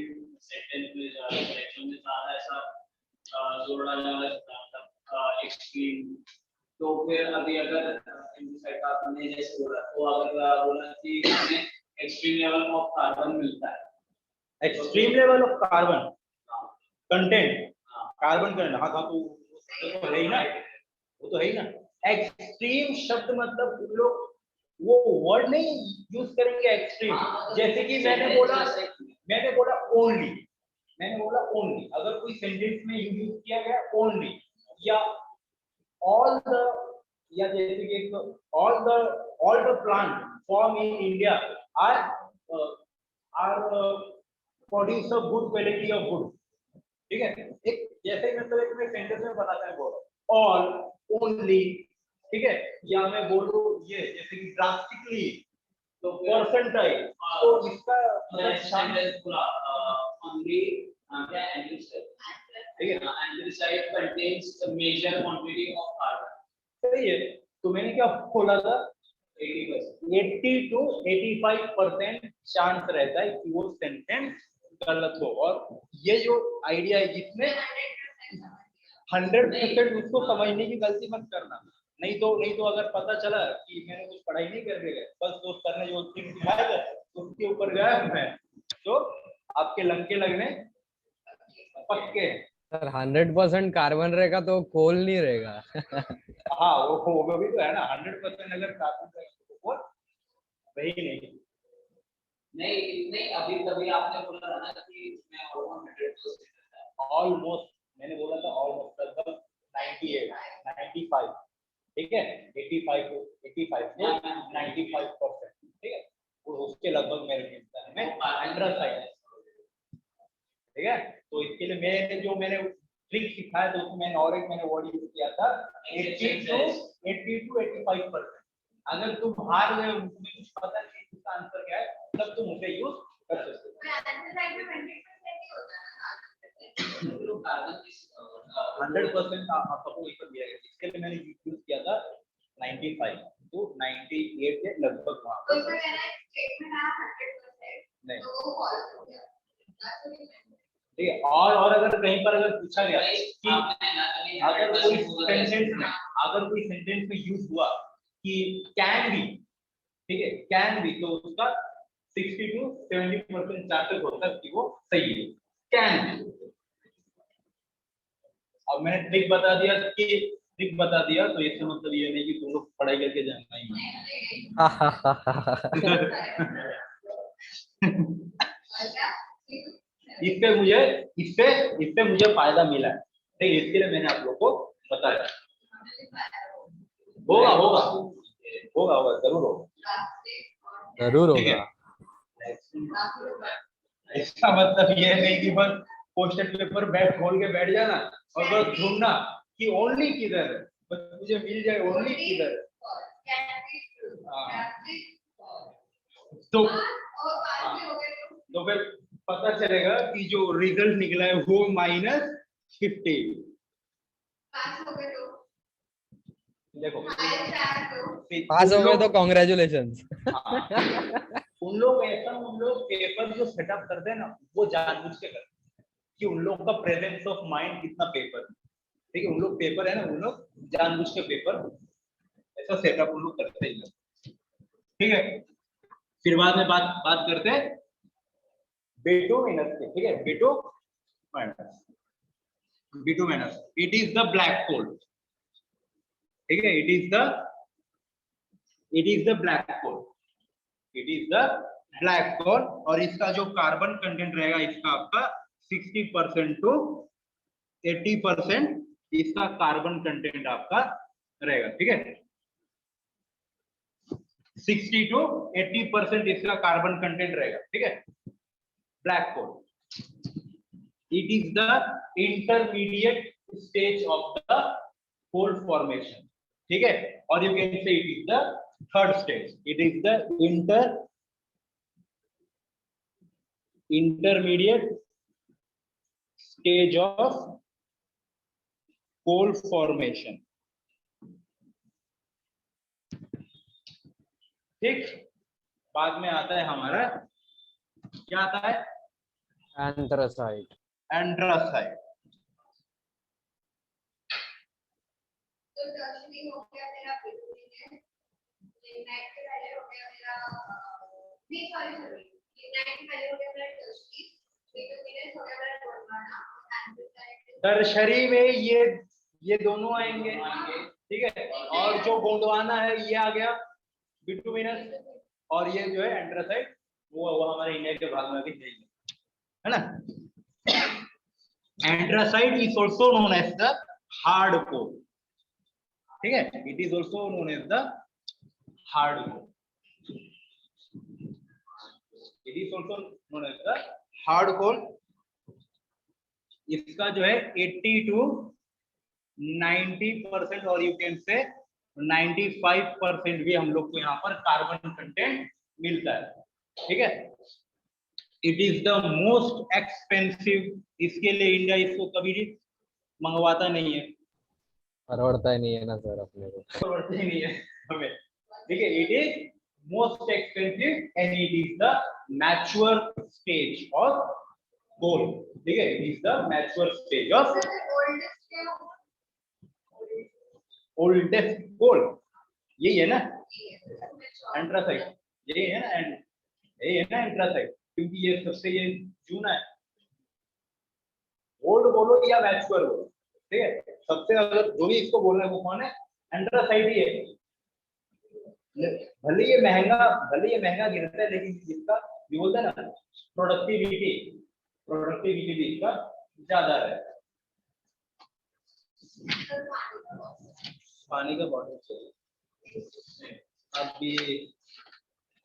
सेंटेंस में करेक्शन में सारा ऐसा जोड़ा जाएगा एक्सट्रीम, तो फिर अभी अगर एंटीसाइड आपने जैसे बोला, तो अगर बोला कि हमें एक्सट्रीम लेवल ऑफ कार्बन मिलता है, extreme level of carbon content, carbon content, हाँ तो है ही ना, वो तो है ही ना। एक्सट्रीम शब्द मतलब लोग वो वर्ड नहीं यूज करेंगे एक्सट्रीम, जैसे कि मैंने बोला ओनली, अगर कोई सेंटेंस में यूज किया गया ओनली या ऑल द, या जैसे कि all the plant form in India are produce a good quality of good, ठीक है। एक जैसे ही मतलब एक मैं सेंटेंस में बताता है बोल ऑल, ओनली, ठीक है, या मैं बोलूं ये जैसे कि ड्रास्टिकली, तो परसेंटाइल, तो इसका मतलब सेंटेंस पूरा ओनली क्या एंड्रोसाइड, ठीक है ना, anthracite contains the major quantity of carbon, सही है। तो मैंने क्या बोला था, 80%। 80 to 85% चांस रहता है कि वो सेंटेंस गलत हो, और ये जो आइडिया है जिसमें 100% उसको समझने की गलती मत करना, नहीं तो अगर पता चला कि मैंने कुछ पढ़ाई नहीं करके गए, बस वो सर ने जो थिंग सिखाया था उसके ऊपर गया मैं, तो आपके लंके लगने पक्के हैं। सर 100% कार्बन रहेगा तो कोल नहीं रहेगा। हाँ वो भी तो है ना, 100% अगर कार्बन का वो वही नहीं। नहीं नहीं, अभी तभी आपने बोला था ना कि इसमें ऑलमोस्ट 100% है। ऑलमोस्ट मैंने बोला था ऑलमोस्ट लगभग 98 95, ठीक है, 85 to 95%, ठीक है, वो उसके लगभग मेरे मिलता है मैं एंड्रोसाइड, ठीक है। तो इसके लिए मैंने ट्रिक सिखाया तो उसमें मैंने और एक मैंने वर्ड यूज किया था 80 to 85%। अगर तुम हार गए, तुम्हें कुछ पता नहीं इसका आंसर क्या है, तब तुम उसे यूज कर सकते हो। तो कार्बन की 100% आपको ऊपर दिया गया, इसके लिए मैंने यूज किया था 95 to 98 के लगभग वहां तो पर। इसका कहना है स्टेटमेंट है 100%, नहीं। तो वो फॉल्स हो गया। ठीक है, और अगर कहीं पर अगर पूछा गया कि आपने ना कभी अगर कोई सेंटेंस में यूज हुआ कि कैन बी, ठीक है, कैन बी, तो उसका 60 to 70% चांसेस होता है कि वो सही है, कैन बी। अब मैंने ट्रिक बता दिया तो इसका मतलब ये नहीं कि तुम लोग पढ़ाई करके जानना ही इससे मुझे फायदा मिला है, ठीक है, इसके लिए मैंने आप लोग को बताया। होगा जरूर होगा, जरूर ठीक है। होगा। इसका मतलब ये नहीं कि बस क्वेश्चन पेपर बैठ खोल के बैठ जाना और बस ढूंढना कि ओनली किधर है, बस मुझे मिल जाए ओनली किधर है। तो फिर पता चलेगा कि जो रिजल्ट निकला है वो -50। देखो पास हो गए तो कॉन्ग्रेचुलेशन। उन लोग पेपर जो सेटअप करते हैं ना, वो जानबूझ के करते हैं कि उन लोग का प्रेजेंस ऑफ माइंड कितना पेपर, ठीक है, उन लोग पेपर है ना, उन लोग जानबूझ के पेपर ऐसा सेटअप उन लोग करते ही, ठीक है। फिर बाद में बात करते हैं बिटुमिनस के, ठीक है, bituminous it is the black hole, ठीक है, it is the black coal, it is the black hole, और इसका जो कार्बन कंटेंट रहेगा इसका आपका 60% to 80% इसका कार्बन कंटेंट आपका रहेगा, ठीक है, 60 to 80% इसका कार्बन कंटेंट रहेगा, ठीक है, black coal. It is the intermediate stage of the coal formation, ठीक है, और you can say it is the third stage, it is the intermediate stage of coal formation, ठीक। बाद में आता है हमारा, क्या आता है, एंथ्रासाइट। एंड्रोसाइट। तो टर्शरी हो गया मेरा बिटुमिनस, लिग्नाइट के पहले हो गया मेरा नहीं सॉरी लिग्नाइट के पहले हो गया मेरा टर्शरी, बिटुमिनस हो गया मेरा गोंडवाना, एंथ्रासाइट। टर्शरी में ये दोनों आएंगे, ठीक है, और जो गोंडवाना है ये आ गया बिटुमिनस, और ये जो है एंड्रोसाइट वो हमारे इंडिया के भाग में भी है ना। Anthracite is also known as the hard core, ठीक है, it is also known as the hard core, it is also known as the hard coal इसका जो है 80 to 90% और यू कैन से 95% भी हम लोग को यहाँ पर कार्बन कंटेंट मिलता है, ठीक है। It is the most expensive, इसके लिए इंडिया इसको कभी भी मंगवाता नहीं है, परवड़ता ही नहीं है ना सर अपने को। पड़ती नहीं है हमें, ठीक है। It is most expensive and it is the mature stage of coal, ठीक है। It is the mature stage of oldest coal, यही है ना एंट्रासाइट, यही है ना, एंड यही है ना एंट्रासाइट, क्योंकि ये सबसे ये चूना है। ओल्ड बोलो या मैच्योर बोलो, ठीक है, सबसे अगर जो भी इसको बोल रहे हैं वो कौन है, एंट्रासाइट ही है। भले ये महंगा गिरता है, लेकिन इसका ये बोलते हैं ना प्रोडक्टिविटी भी इसका ज्यादा है। पानी का बॉटल चाहिए अभी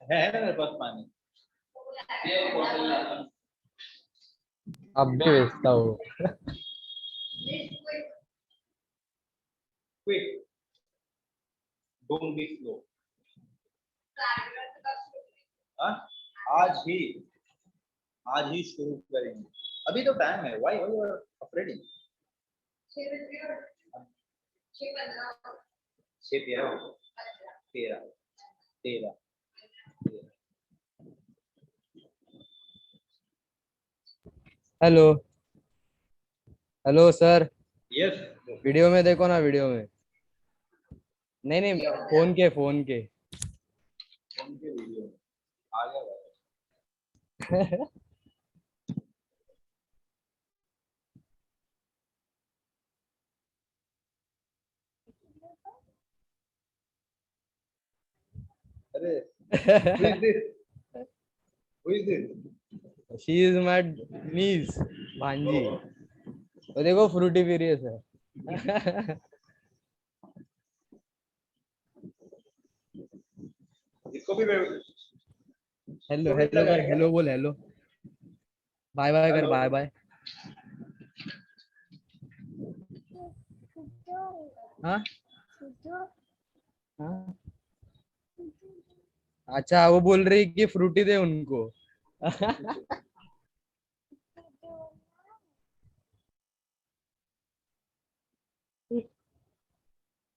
है ना मेरे पास पानी, ये बॉटल अब भी बेचता हूँ। Quick don't be slow. आज ही शुरू करेंगे, अभी तो टाइम है। Why you are afraid? 13 hello hello sir, yes video में देखो ना, वीडियो में। नहीं नहीं, फोन के उनके वीडियो आ गया भाई। अरे who is this? She is my niece, भांजी। तो देखो फ्रूटी पी रही है सर। इसको भी हेलो हेलो कर, हेलो बोल, हेलो बाय बाय कर, Hello. Bye bye. हाँ हाँ, अच्छा वो बोल रही कि फ्रूटी दे उनको।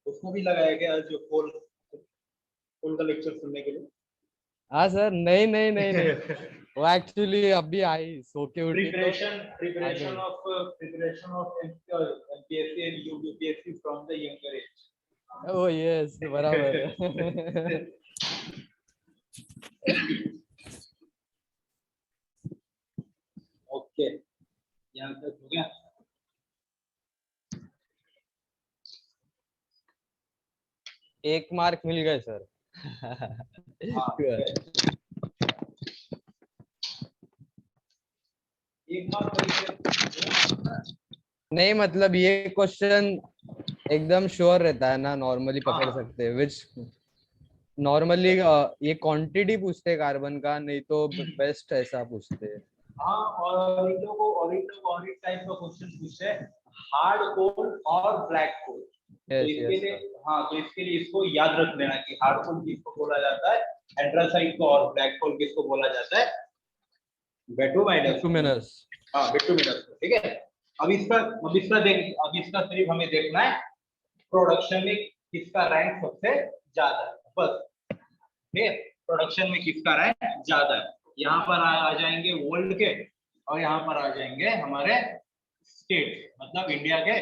उसको भी लगाया गया जो कोल का लेक्चर सुनने के लिए। हाँ सर, नहीं नहीं नहीं नहीं, वो एक्चुअली अभी आई, सो के उठी तो preparation of MPSC and UPSC from the younger age. O yes, बराबर। ओके, यहाँ तक हो गया। एक मार्क मिल गए सर। हाँ, एक मार्क नहीं मतलब ये क्वेश्चन एकदम श्योर रहता है ना, नॉर्मली पकड़ हाँ। सकते हैं, विच नॉर्मली ये क्वांटिटी पूछते हैं कार्बन का, नहीं तो बेस्ट ऐसा पूछते हैं। हाँ, और इन लोगों को और एक टाइप का क्वेश्चन पूछते हैं, हार्ड कोल और ब्लैक कोल। तो इसके लिए हाँ, तो इसके लिए इसको याद रख लेना कि हार्ड कोल किसको बोला जाता है, एंथ्रासाइट को, और ब्लैक कोल किसको बोला जाता है, बिटुमिनस। हाँ, बिटुमिनस, ठीक है। अब इसका सिर्फ हमें देखना है प्रोडक्शन में किसका रैंक सबसे ज्यादा है, बस। ठीक है, प्रोडक्शन में किसका रैंक ज्यादा है। यहाँ पर आ जाएंगे वर्ल्ड के, और यहाँ पर आ जाएंगे हमारे स्टेट, मतलब इंडिया के।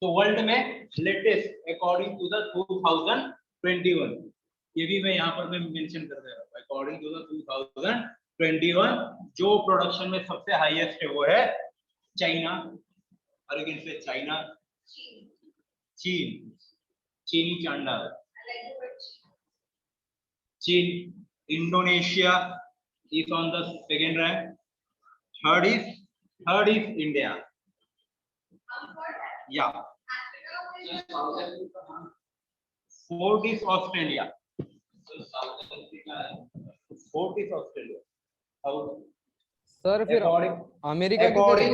तो वर्ल्ड में लेटेस्ट अकॉर्डिंग टू द 2021, ये भी मैं यहाँ पर मैं मेंशन कर दे रहा हूँ, अकॉर्डिंग टू द 2021 जो प्रोडक्शन में सबसे हाईएस्ट है वो है चाइना, और अगेन से चाइना, चीनी चांडा, चीन, Indonesia is on the second rank, third is India, yeah, fourth is Australia, fourth is Australia, south sir फिर अकॉर्डिंग अमेरिका किधर है?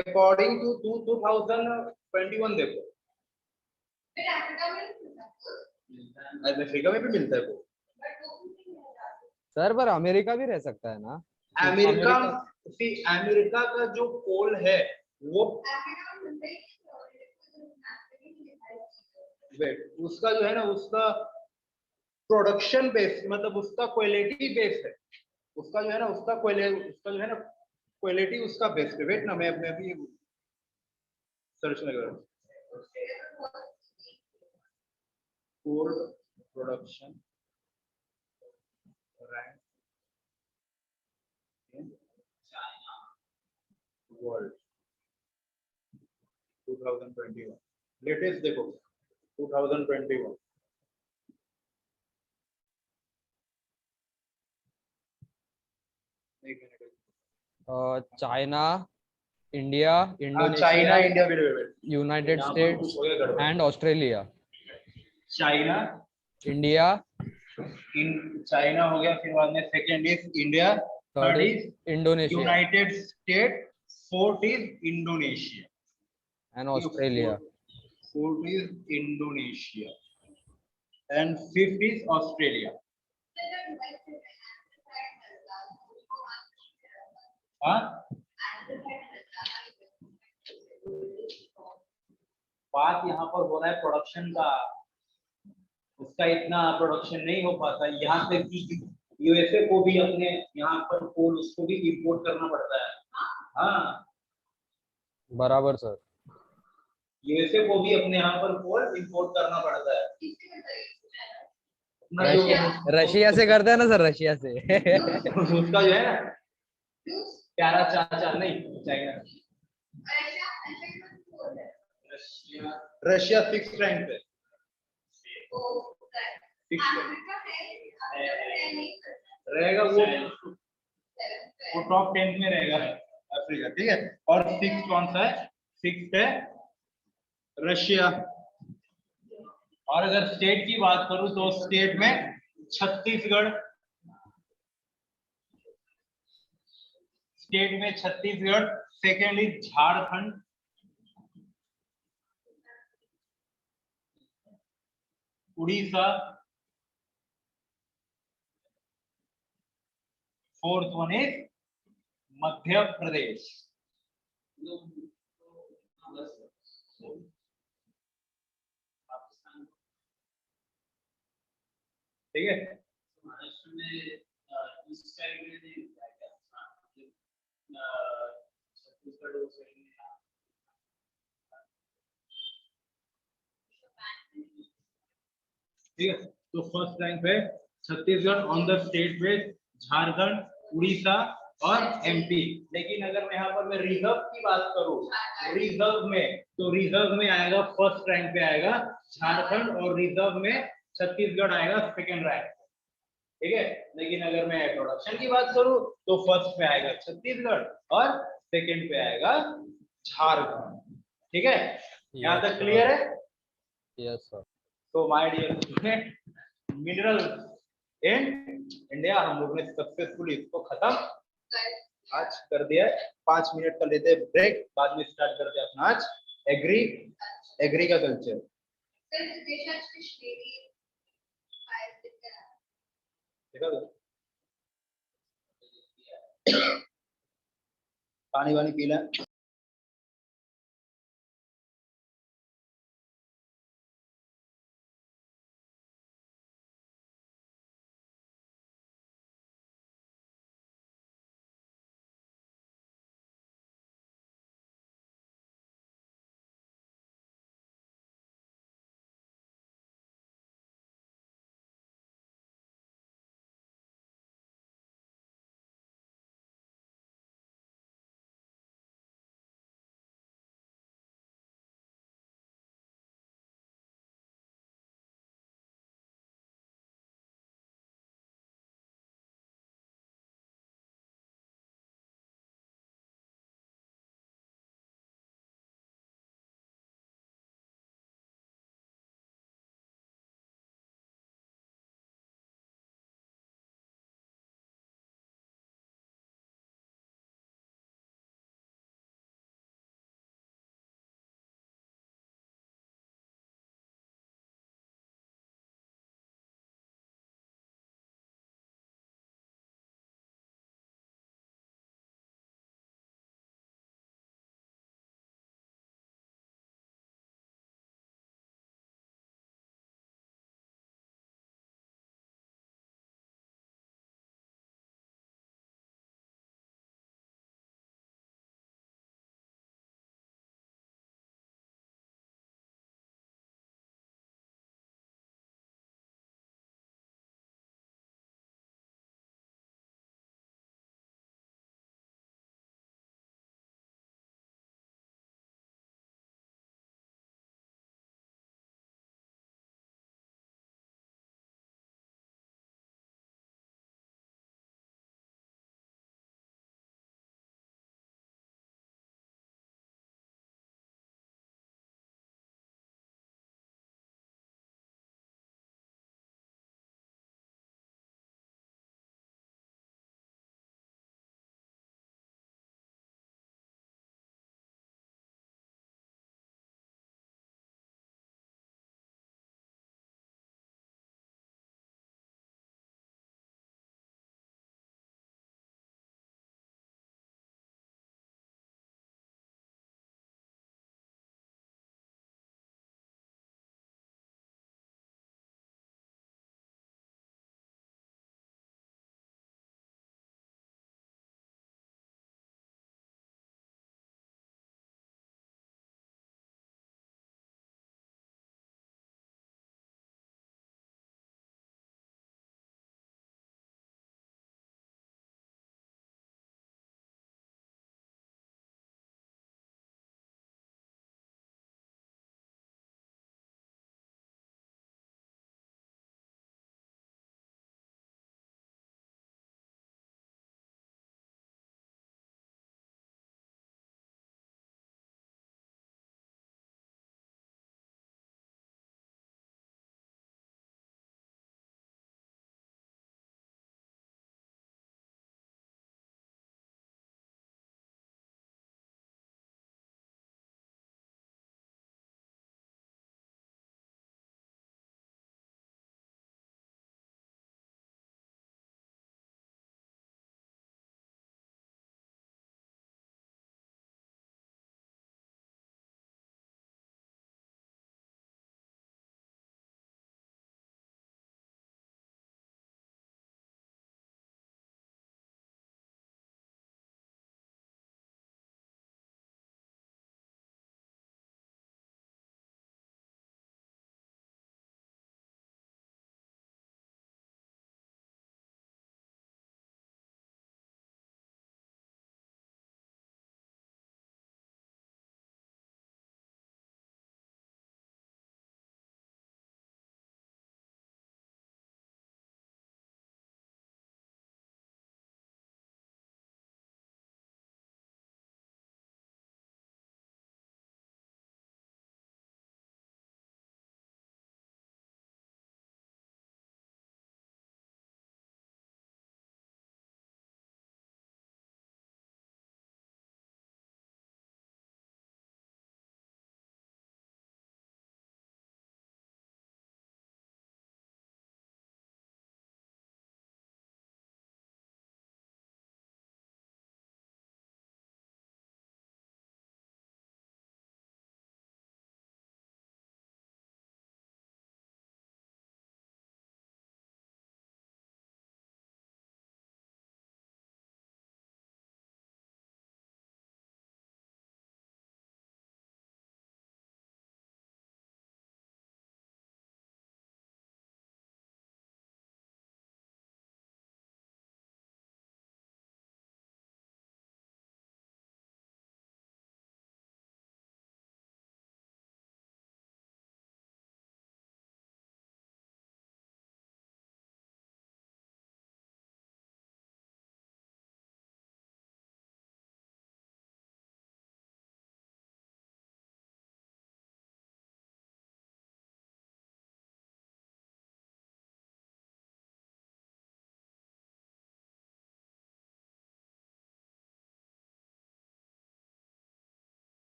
अकॉर्डिंग टू 2021 देखो, फिर अफ्रीका में नहीं मिलता कुछ, अफ्रीका में भी मिलता है वो। बट वो भी नहीं मिलता। सर पर अमेरिका भी रह सकता है ना? अमेरिका, अमेरिका का जो पोल है वो, अफ्रीका में मिलता ही नहीं है, और ये कुछ नहीं मिलता है। वेट, उसका जो है ना, उसका प्रोडक्शन बेस, मतलब उसका क्वालिटी बेस है, उसका जो है ना, उसका क्वालिटी उसका बेस है। वेट ना, मैं अभी सर्च में कर रहा हूँ। Coal production rank in world 2021, latest देखो 2021। एक minute, China, India, China, Indonesia, India, wait, United States हो गया गड़बड़। And Australia. China, India, China हो गया, फिर बाद में second is India, third third is is Indonesia United State, fourth is Indonesia, and Australia. Fourth is Indonesia and fifth is Australia. हाँ, बात यहाँ पर हो रहा है प्रोडक्शन का, उसका इतना प्रोडक्शन नहीं हो पाता यहाँ से कि यूएसए को भी अपने यहाँ पर कोल उसको भी इंपोर्ट करना पड़ता है। हाँ, बराबर सर। यूएसए को भी अपने यहाँ पर कोल इंपोर्ट करना पड़ता है। अपना रशिया से करते हैं ना सर, रशिया से। उसका जो है ना, प्यारा चाचा नहीं, चाइना, रशिया 6th रैंक पे, 6th रहेगा वो टॉप 10 में रहेगा अफ्रीका, ठीक है। और 6th कौन सा है? 6th है रशिया। और अगर स्टेट की बात करूं तो स्टेट में Chhattisgarh, second is Jharkhand, Orissa, fourth one is Madhya Pradesh. ठीक है, महाराष्ट्र में इस साइड में नहीं होता है क्या? छत्तीसगढ़ उस साइड में ठीक है। तो फर्स्ट रैंक पे छत्तीसगढ़, ऑन द स्टेट पे झारखंड, उड़ीसा और एमपी। लेकिन अगर मैं यहाँ पर मैं रिजर्व की बात करूं, रिजर्व में, तो रिजर्व में आएगा फर्स्ट रैंक पे आएगा झारखंड, और रिजर्व में छत्तीसगढ़ आएगा सेकंड रैंक, ठीक है। लेकिन अगर मैं प्रोडक्शन की बात करूं तो फर्स्ट पे आएगा छत्तीसगढ़ और सेकंड पे आएगा झारखंड, ठीक है। यहाँ तक क्लियर है? Yes sir. तो my dear student, mineral in India हम लोग ने सक्सेसफुली इसको खत्म आज कर दिया है। 5 मिनट का लेते हैं ब्रेक, बाद में स्टार्ट करते हैं अपना आज एग्री का कल्चर। देखा तो पानी वानी पीला।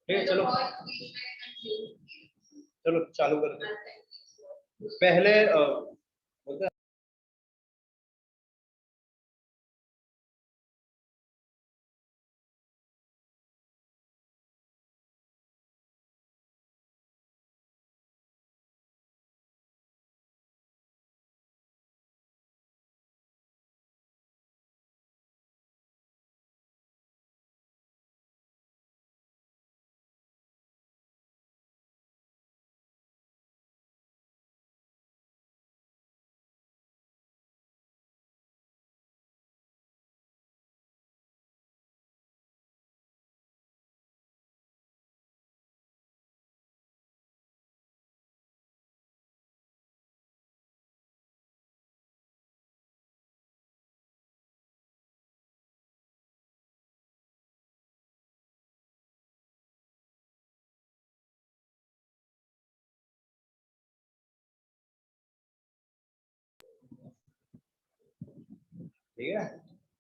ठीक है, चलो बहुत बीच में confuse चलो चालू करते हैं। थी। पहले बोलते हैं ठीक है,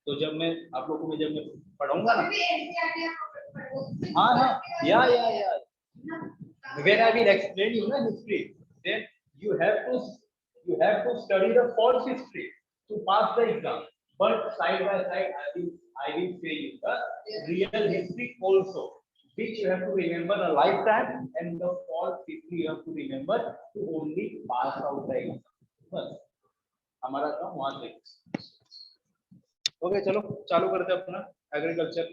तो जब मैं आप लोगों को जब मैं पढ़ाऊंगा ना, अभी भी NCERT आप पढ़ो। हाँ हाँ, या when I will explain you na history, then you have to study the false history to pass the exam, but side by side I will say you the real history also, which you have to remember a lifetime, and the false history you have to remember to only pass out the exam. बस हमारा काम वहां तक। ओके चलो चालू करते हैं अपना agriculture.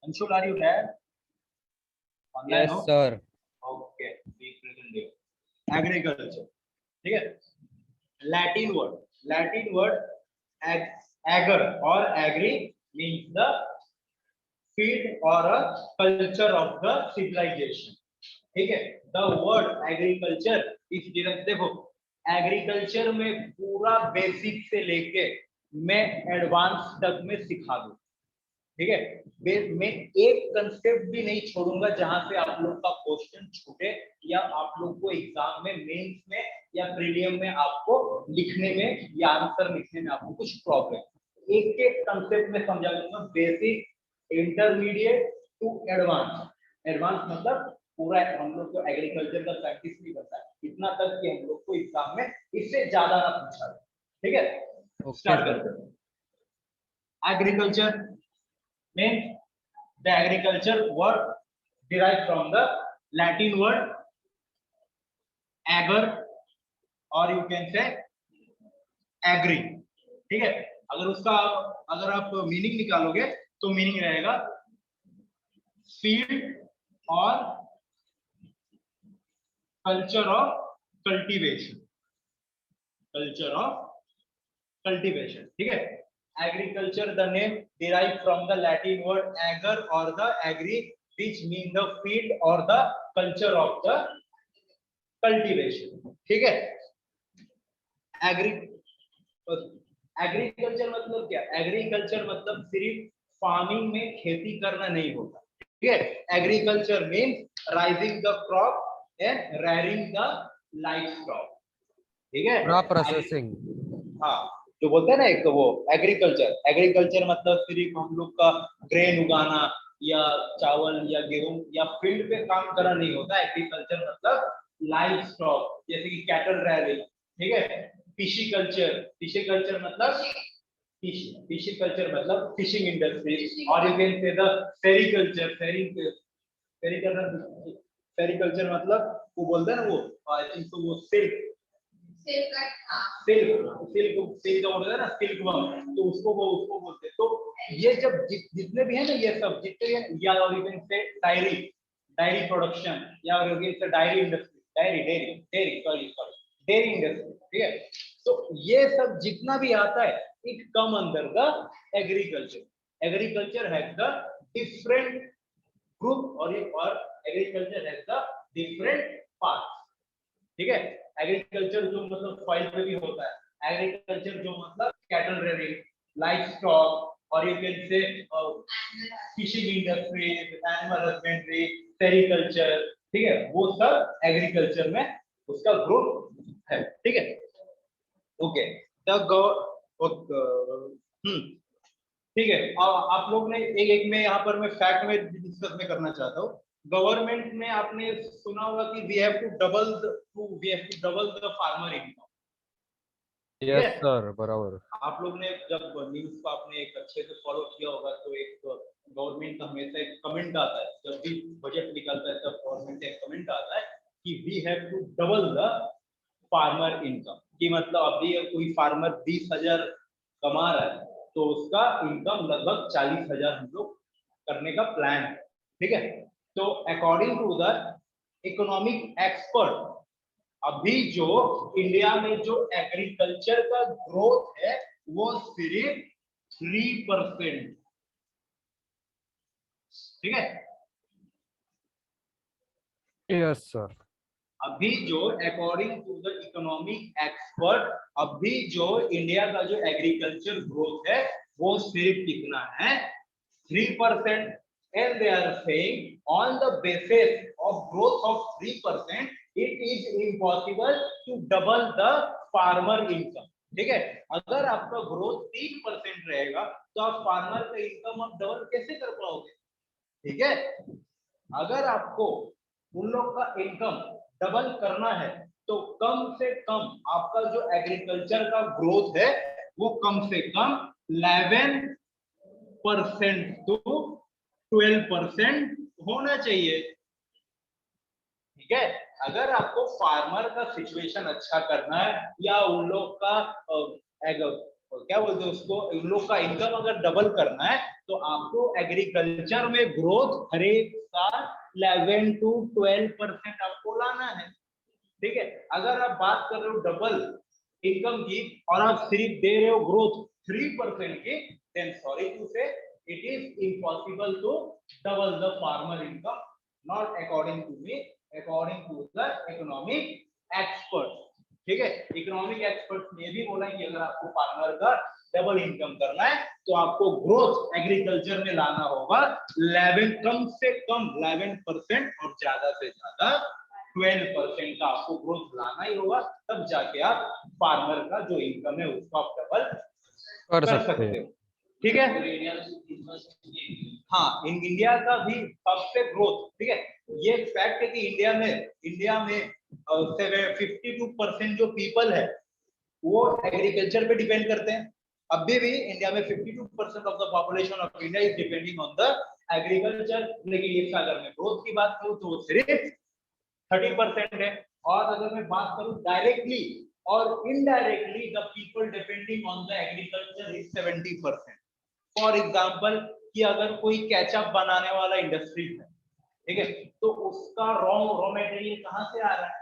Anshul, are you there? Online yes हो? Sir. Okay, be present here. Agriculture, ठीक है? Latin word ager or agri means the field or a culture of the civilization. ठीक है? The word agriculture is direct, देखो एग्रीकल्चर में पूरा बेसिक से लेके मैं एडवांस तक में सिखा दूं, ठीक है? मैं एक कंसेप्ट भी नहीं छोड़ूंगा जहां से आप लोग का क्वेश्चन छूटे या आप लोग को एग्जाम में मेंस में या प्रीलियम में आपको लिखने में या आंसर लिखने में आपको कुछ प्रॉब्लम। एक एक कंसेप्ट में समझा दूंगा, basic, intermediate to advance. Advance मतलब पूरा हम लोग को एग्रीकल्चर का प्रैक्टिस नहीं करता है, इतना तक कि हम लोग को एग्जाम में इससे ज्यादा ना पूछा जाए, ठीक है? स्टार्ट करते हैं। Agriculture means the agriculture word derived from the Latin word ager or you can say agri, ठीक है? अगर आप मीनिंग निकालोगे तो मीनिंग रहेगा फील्ड और कल्चर ऑफ कल्टीवेशन, ठीक है? Agriculture, the name derived from the Latin word ager or the agri, which mean the field or the culture of the cultivation, ठीक है? एग्रीकल्चर मतलब क्या? एग्रीकल्चर मतलब सिर्फ फार्मिंग में खेती करना नहीं होता, ठीक है? Agriculture means rising the crop and rearing the livestock, ठीक है? Crop processing. हाँ, जो बोलते हैं ना एक वो एग्रीकल्चर मतलब सिर्फ हम लोग का ग्रेन उगाना या चावल या गेहूं या फील्ड पे काम करना नहीं होता। एग्रीकल्चर मतलब लाइव स्टॉक, जैसे कि कैटल रेयरिंग, ठीक है? फिशिकल्चर मतलब फिशिंग इंडस्ट्री, और यू कैन से द सेरीकल्चर मतलब वो बोलते हैं ना वो, आई थिंक तो वो सिल्क होता है ना, सिल्क वर्म, तो उसको बोलते हैं। तो ये जब जितने भी है ना, ये सब जितने भी, या डायरी प्रोडक्शन या डायरी इंडस्ट्री, डेयरी इंडस्ट्री, ठीक है? तो ये सब जितना भी आता है it come under the agriculture. Agriculture has the different group और agriculture has the different parts. ठीक है, एग्रीकल्चर जो मतलब सॉइल पे भी होता है, एग्रीकल्चर जो मतलब कैटल रेयरिंग, लाइफ स्टॉक और यू कैन से fishing industry, animal husbandry, sericulture, ठीक है, वो सब एग्रीकल्चर में उसका ग्रुप है। ठीक है, ओके, ठीक है। आप लोग ने एक एक में यहाँ पर मैं फैक्ट में डिस्कस में करना चाहता हूँ। गवर्नमेंट में आपने सुना होगा कि we have to double the farmer income. Yes sir, बराबर। आप लोग ने जब न्यूज को आपने एक अच्छे से फॉलो किया होगा तो एक गवर्नमेंट का हमेशा एक कमेंट आता है, जब भी बजट निकलता है तब गवर्नमेंट एक कमेंट आता है कि we have to double the farmer income. कि मतलब अभी कोई फार्मर 20,000 कमा रहा है तो उसका इनकम लगभग 40,000 हम लोग करने का प्लान है। ठीक है, तो according to the economic expert, अभी जो इंडिया में जो एग्रीकल्चर का ग्रोथ है वो सिर्फ 3%। ठीक है, यस सर। अभी जो according to the economic expert, अभी जो इंडिया का जो एग्रीकल्चर ग्रोथ है वो सिर्फ कितना है, 3%। And they are saying on the basis of growth of 3% it is impossible to double the farmer income। ठीक है, अगर आपका ग्रोथ 3% रहेगा तो आप फार्मर का इनकम आप डबल कैसे कर पाओगे। ठीक है, अगर आपको उन लोग का इनकम डबल करना है तो कम से कम आपका जो एग्रीकल्चर का ग्रोथ है वो कम से कम 11% टू 12% होना चाहिए। ठीक है, अगर आपको फार्मर का सिचुएशन अच्छा करना है या उन लोग का क्या बोलते हैं उसको, उन लोग का इनकम अगर डबल करना है तो आपको एग्रीकल्चर में ग्रोथ हर एक साल 11 to 12% आपको लाना है। ठीक है, अगर आप बात कर रहे हो डबल इनकम की और आप सिर्फ दे रहे हो ग्रोथ 3% की, then sorry to say it is impossible to double the farmer income, not according to me, according to the economic expert. ठीक है, इकोनॉमिक एक्सपर्ट ने भी बोला कि अगर आपको फार्मर का डबल इनकम करना है तो आपको ग्रोथ एग्रीकल्चर में लाना होगा 11, कम से कम 11% और ज्यादा से ज्यादा 12% का आपको ग्रोथ लाना ही होगा, तब जाके आप फार्मर का जो इनकम है उसको आप डबल कर सकते हो। ठीक है, हाँ, इंडिया का भी सबसे ग्रोथ, ठीक है, ये फैक्ट है कि इंडिया में 52% जो पीपल है वो एग्रीकल्चर पे डिपेंड करते हैं। अभी भी इंडिया में 52% of the population of India is depending on the agriculture. लेकिन ये अगर मैं ग्रोथ की बात करूं तो सिर्फ 30% है। और अगर मैं बात करूं डायरेक्टली और indirectly the people depending on the agriculture is 70%। For example कि अगर कोई केचप बनाने वाला इंडस्ट्री है, ठीक है, तो उसका रॉ मटेरियल कहां से आ रहा है,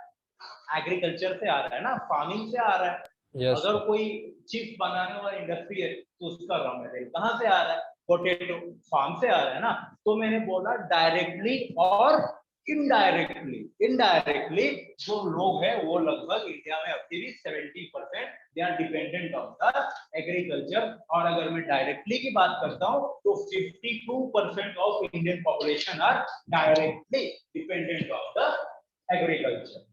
एग्रीकल्चर से आ रहा है ना, फार्मिंग से आ रहा है। Yes, अगर कोई चिप्स बनाने वाला इंडस्ट्री है तो उसका रॉ मटेरियल कहां से आ रहा है, पोटैटो फार्म से आ रहा है ना। तो मैंने बोला डायरेक्टली और इनडायरेक्टली जो लोग हैं वो लगभग इंडिया में अभी भी 70% they are dependent on the agriculture. और अगर मैं डायरेक्टली की बात करता हूं तो 52% of Indian population are directly dependent on the agriculture.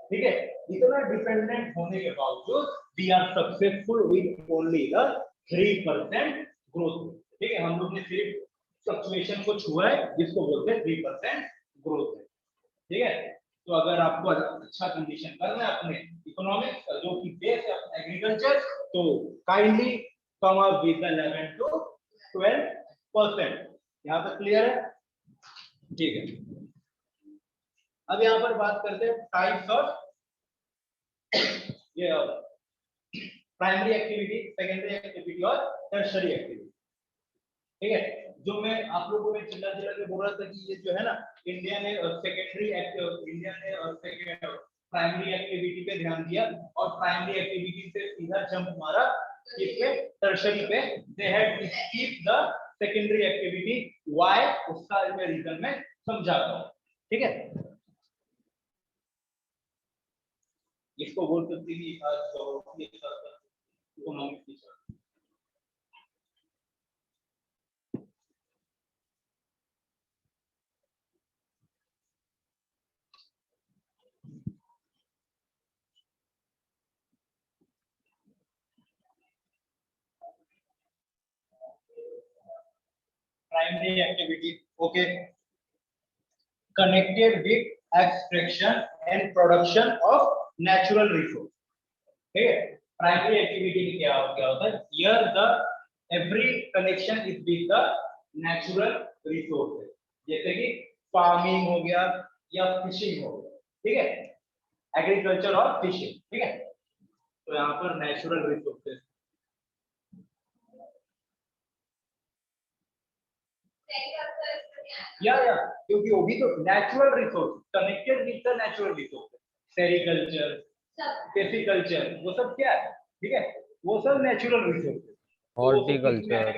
ठीक है, इतना डिपेंडेंट होने के बावजूद we are successful with only the 3% growth. ठीक है, हम लोग ने सिर्फ फ्लक्चुएशन को छुआ है जिसको बोलते हैं 3% ग्रोथ है। ठीक है, तो अगर आपको अच्छा कंडीशन करना है अपने इकोनॉमिक्स का जो कि बेस है एग्रीकल्चर, तो kindly come up with 11 to 12%। यहां तक क्लियर है? ठीक है, अब यहां पर बात करते हैं टाइप्स ऑफ ये प्राइमरी एक्टिविटी, सेकेंडरी एक्टिविटी और टर्शियरी एक्टिविटी। ठीक है, जो मैं आप लोगों को चिल्ला के बोल रहा था कि ये जो है ना, इंडिया ने प्राइमरी एक्टिविटी पे ध्यान दिया और प्राइमरी एक्टिविटी से सीधा जंप मारा किस पे, टर्शियरी पे। They had to keep the secondary activity why, उसका मैं रीजन में समझाता हूं, ठीक है। इसको बोल सकते हैं economic feature. Primary activity, okay, connected with extraction and production of natural resource, ठीक है। प्राइमरी एक्टिविटी में क्या होता है, here the every connection is with the natural resources, जैसे कि फार्मिंग हो गया या फिशिंग हो गया, ठीक है, एग्रीकल्चर और फिशिंग, ठीक है। तो यहाँ पर नेचुरल रिसोर्सेज या क्योंकि वो भी तो natural resource connected with the natural resource, sericulture, pisciculture, वो सब क्या है, ठीक है, वो सब natural resource, horticulture,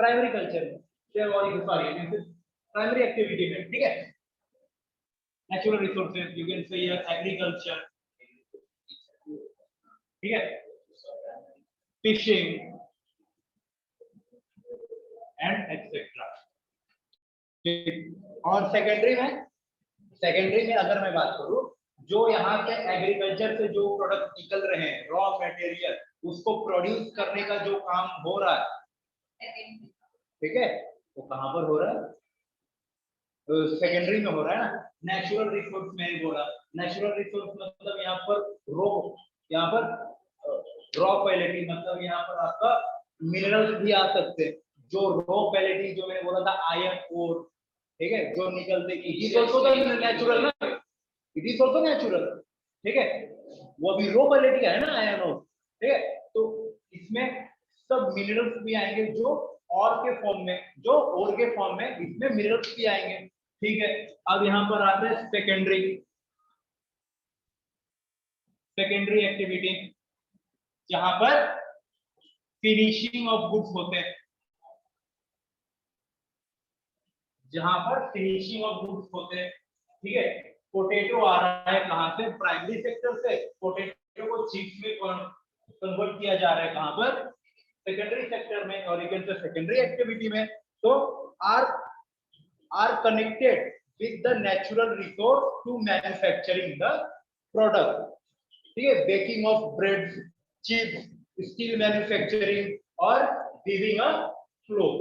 primary culture में, सॉरी प्राइमरी एक्टिविटी में, ठीक है। Natural resources you can say agriculture, ठीक है, फिशिंग एंड एक्सेट्रा। और सेकेंडरी में अगर मैं बात करूं, जो यहाँ के एग्रीकल्चर से जो प्रोडक्ट निकल रहे हैं, रॉ मटेरियल, उसको प्रोड्यूस करने का जो काम हो रहा है, ठीक है, वो कहाँ पर हो रहा है, तो सेकेंडरी में हो रहा है ना। नेचुरल रिसोर्स मैंने बोला, नेचुरल रिसोर्स मतलब यहाँ पर रॉ क्वालिटी, मतलब यहाँ पर आपका मिनरल्स भी आ सकते हैं, जो रॉ क्वालिटी जो मैंने बोला था आयरन ओर, ठीक है, जो निकलते, इट इज आल्सो नेचुरल ना, इट इज आल्सो नेचुरल, ठीक है, वो अभी रॉ क्वालिटी का है ना आयरन ओर, ठीक है। तो इसमें सब मिनरल्स भी आएंगे जो और के फॉर्म में, इसमें मिनरल्स भी आएंगे, ठीक है। अब यहाँ पर आते हैं सेकेंडरी एक्टिविटी, जहां पर फिनिशिंग ऑफ गुड्स होते हैं, ठीक है। पोटैटो आ रहा है कहां से, प्राइमरी सेक्टर से, पोटैटो को चिप्स में कन्वर्ट किया जा रहा है कहां पर, सेकेंडरी सेक्टर में, और सेकेंडरी एक्टिविटी में। तो are connected with the natural resource to manufacturing the product, ठीक है, baking of bread, chips, steel manufacturing और वीविंग अ क्लोथ।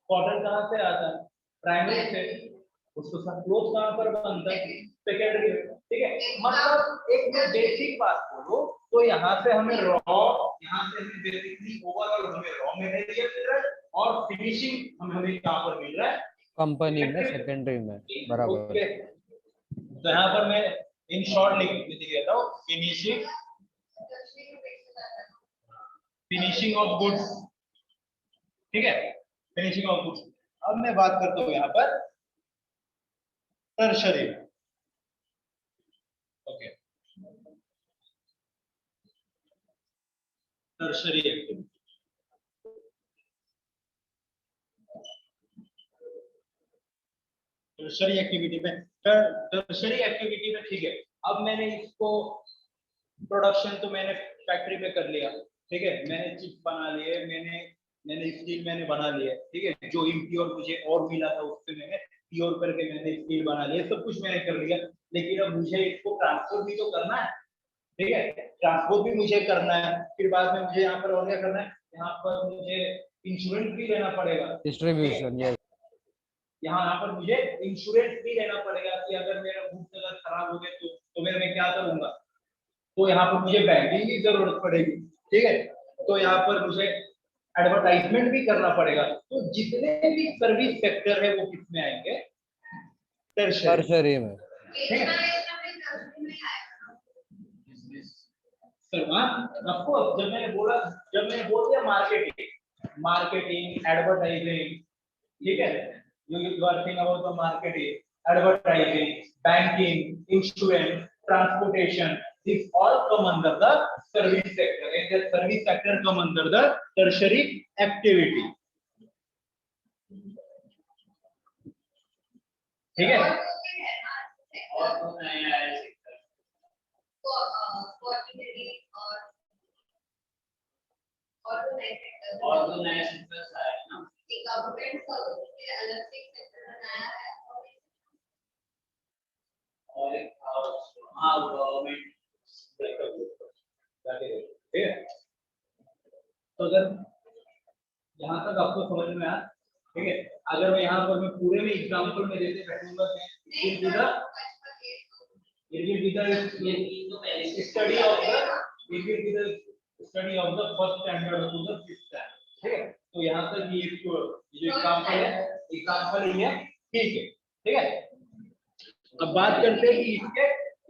कॉटन कहां से आता है, प्राइमरी से, उसको सब क्लोथ कहां पर बनता है, सेकेंडरी में, ठीक है। मतलब एक मैं बेसिक बात बोलूं तो यहाँ से हमें बेसिकली ओवरऑल हमें रॉ मटेरियल मिल रहा है, और फिनिशिंग हमें कहां पर मिल रहा है, कंपनी में, सेकेंडरी में, बराबर। तो यहाँ पर मैं इन शॉर्ट लिख देता हूँ, फिनिशिंग ऑफ गुड्स, ठीक है, फिनिशिंग ऑफ गुड्स। अब मैं बात करता हूँ यहाँ पर tertiary, okay, tertiary activity, tertiary activity में ठीक है। अब मैंने इसको प्रोडक्शन तो मैंने फैक्ट्री में कर लिया, ठीक है, मैंने चिप्स बना लिए, मैंने स्टील मैंने बना लिया, ठीक है, जो इम्प्योर मुझे और मिला था उससे मैंने प्योर करके मैंने स्टील बना लिया, सब कुछ मैंने कर लिया। लेकिन अब मुझे इसको ट्रांसपोर्ट भी तो करना है, ठीक है, ट्रांसपोर्ट भी मुझे करना है, फिर बाद में मुझे यहाँ पर और क्या करना है, यहाँ पर मुझे इंश्योरेंस भी लेना पड़ेगा, डिस्ट्रीब्यूशन, यस, यहाँ पर मुझे इंश्योरेंस भी लेना पड़ेगा कि अगर मेरा गुड्स अगर खराब हो गए तो मैं क्या करूंगा, तो यहाँ पर मुझे बैंकिंग की जरूरत पड़ेगी, ठीक है। तो यहाँ पर मुझे एडवर्टाइजमेंट भी करना पड़ेगा। तो जितने भी सर्विस सेक्टर है वो किसमें आएंगे, टर्शरी में। जब मैंने बोल दिया मार्केटिंग, एडवर्टाइजिंग, ठीक है, you are thinking about the marketing, advertising, banking, insurance, transportation, these all come under the service sector, and the service sector come under the tertiary activity, ठीक है। और तो क्या है ना, और तो नया है सेक्टर कोऑर्डिनेटरी और तो नए सेक्टर और तो नया सेक्टर आया है ना। गवर्नमेंट सर्विस के अलग से एक सेक्टर बनाया है और एक हाँ गवर्नमेंट ठीक है। तो अगर यहाँ तक आपको समझ में आया, ठीक है। अगर मैं यहाँ पर मैं पूरे में एग्जांपल में देते बैठूंगा study of the first standard to the fifth standard, ठीक है। तो यहाँ तक ये जो एग्जांपल ही है, ठीक है, ठीक है। अब बात करते हैं कि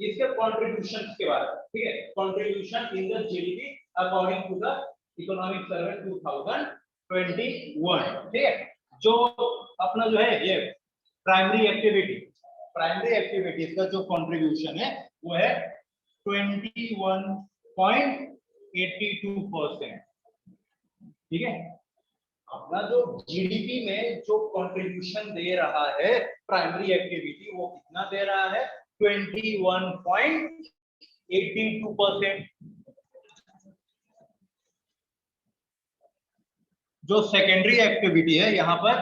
इसके कंट्रीब्यूशन के बारे में, ठीक है। Contribution in the GDP according to the economic survey 2021, ठीक है। जो अपना जो है ये प्राइमरी एक्टिविटीज का जो कंट्रीब्यूशन है वो है 21.82%, ठीक है। अपना जो जीडीपी में जो कंट्रीब्यूशन दे रहा है प्राइमरी एक्टिविटी, वो कितना दे रहा है? 21.82%। जो सेकेंडरी एक्टिविटी है यहाँ पर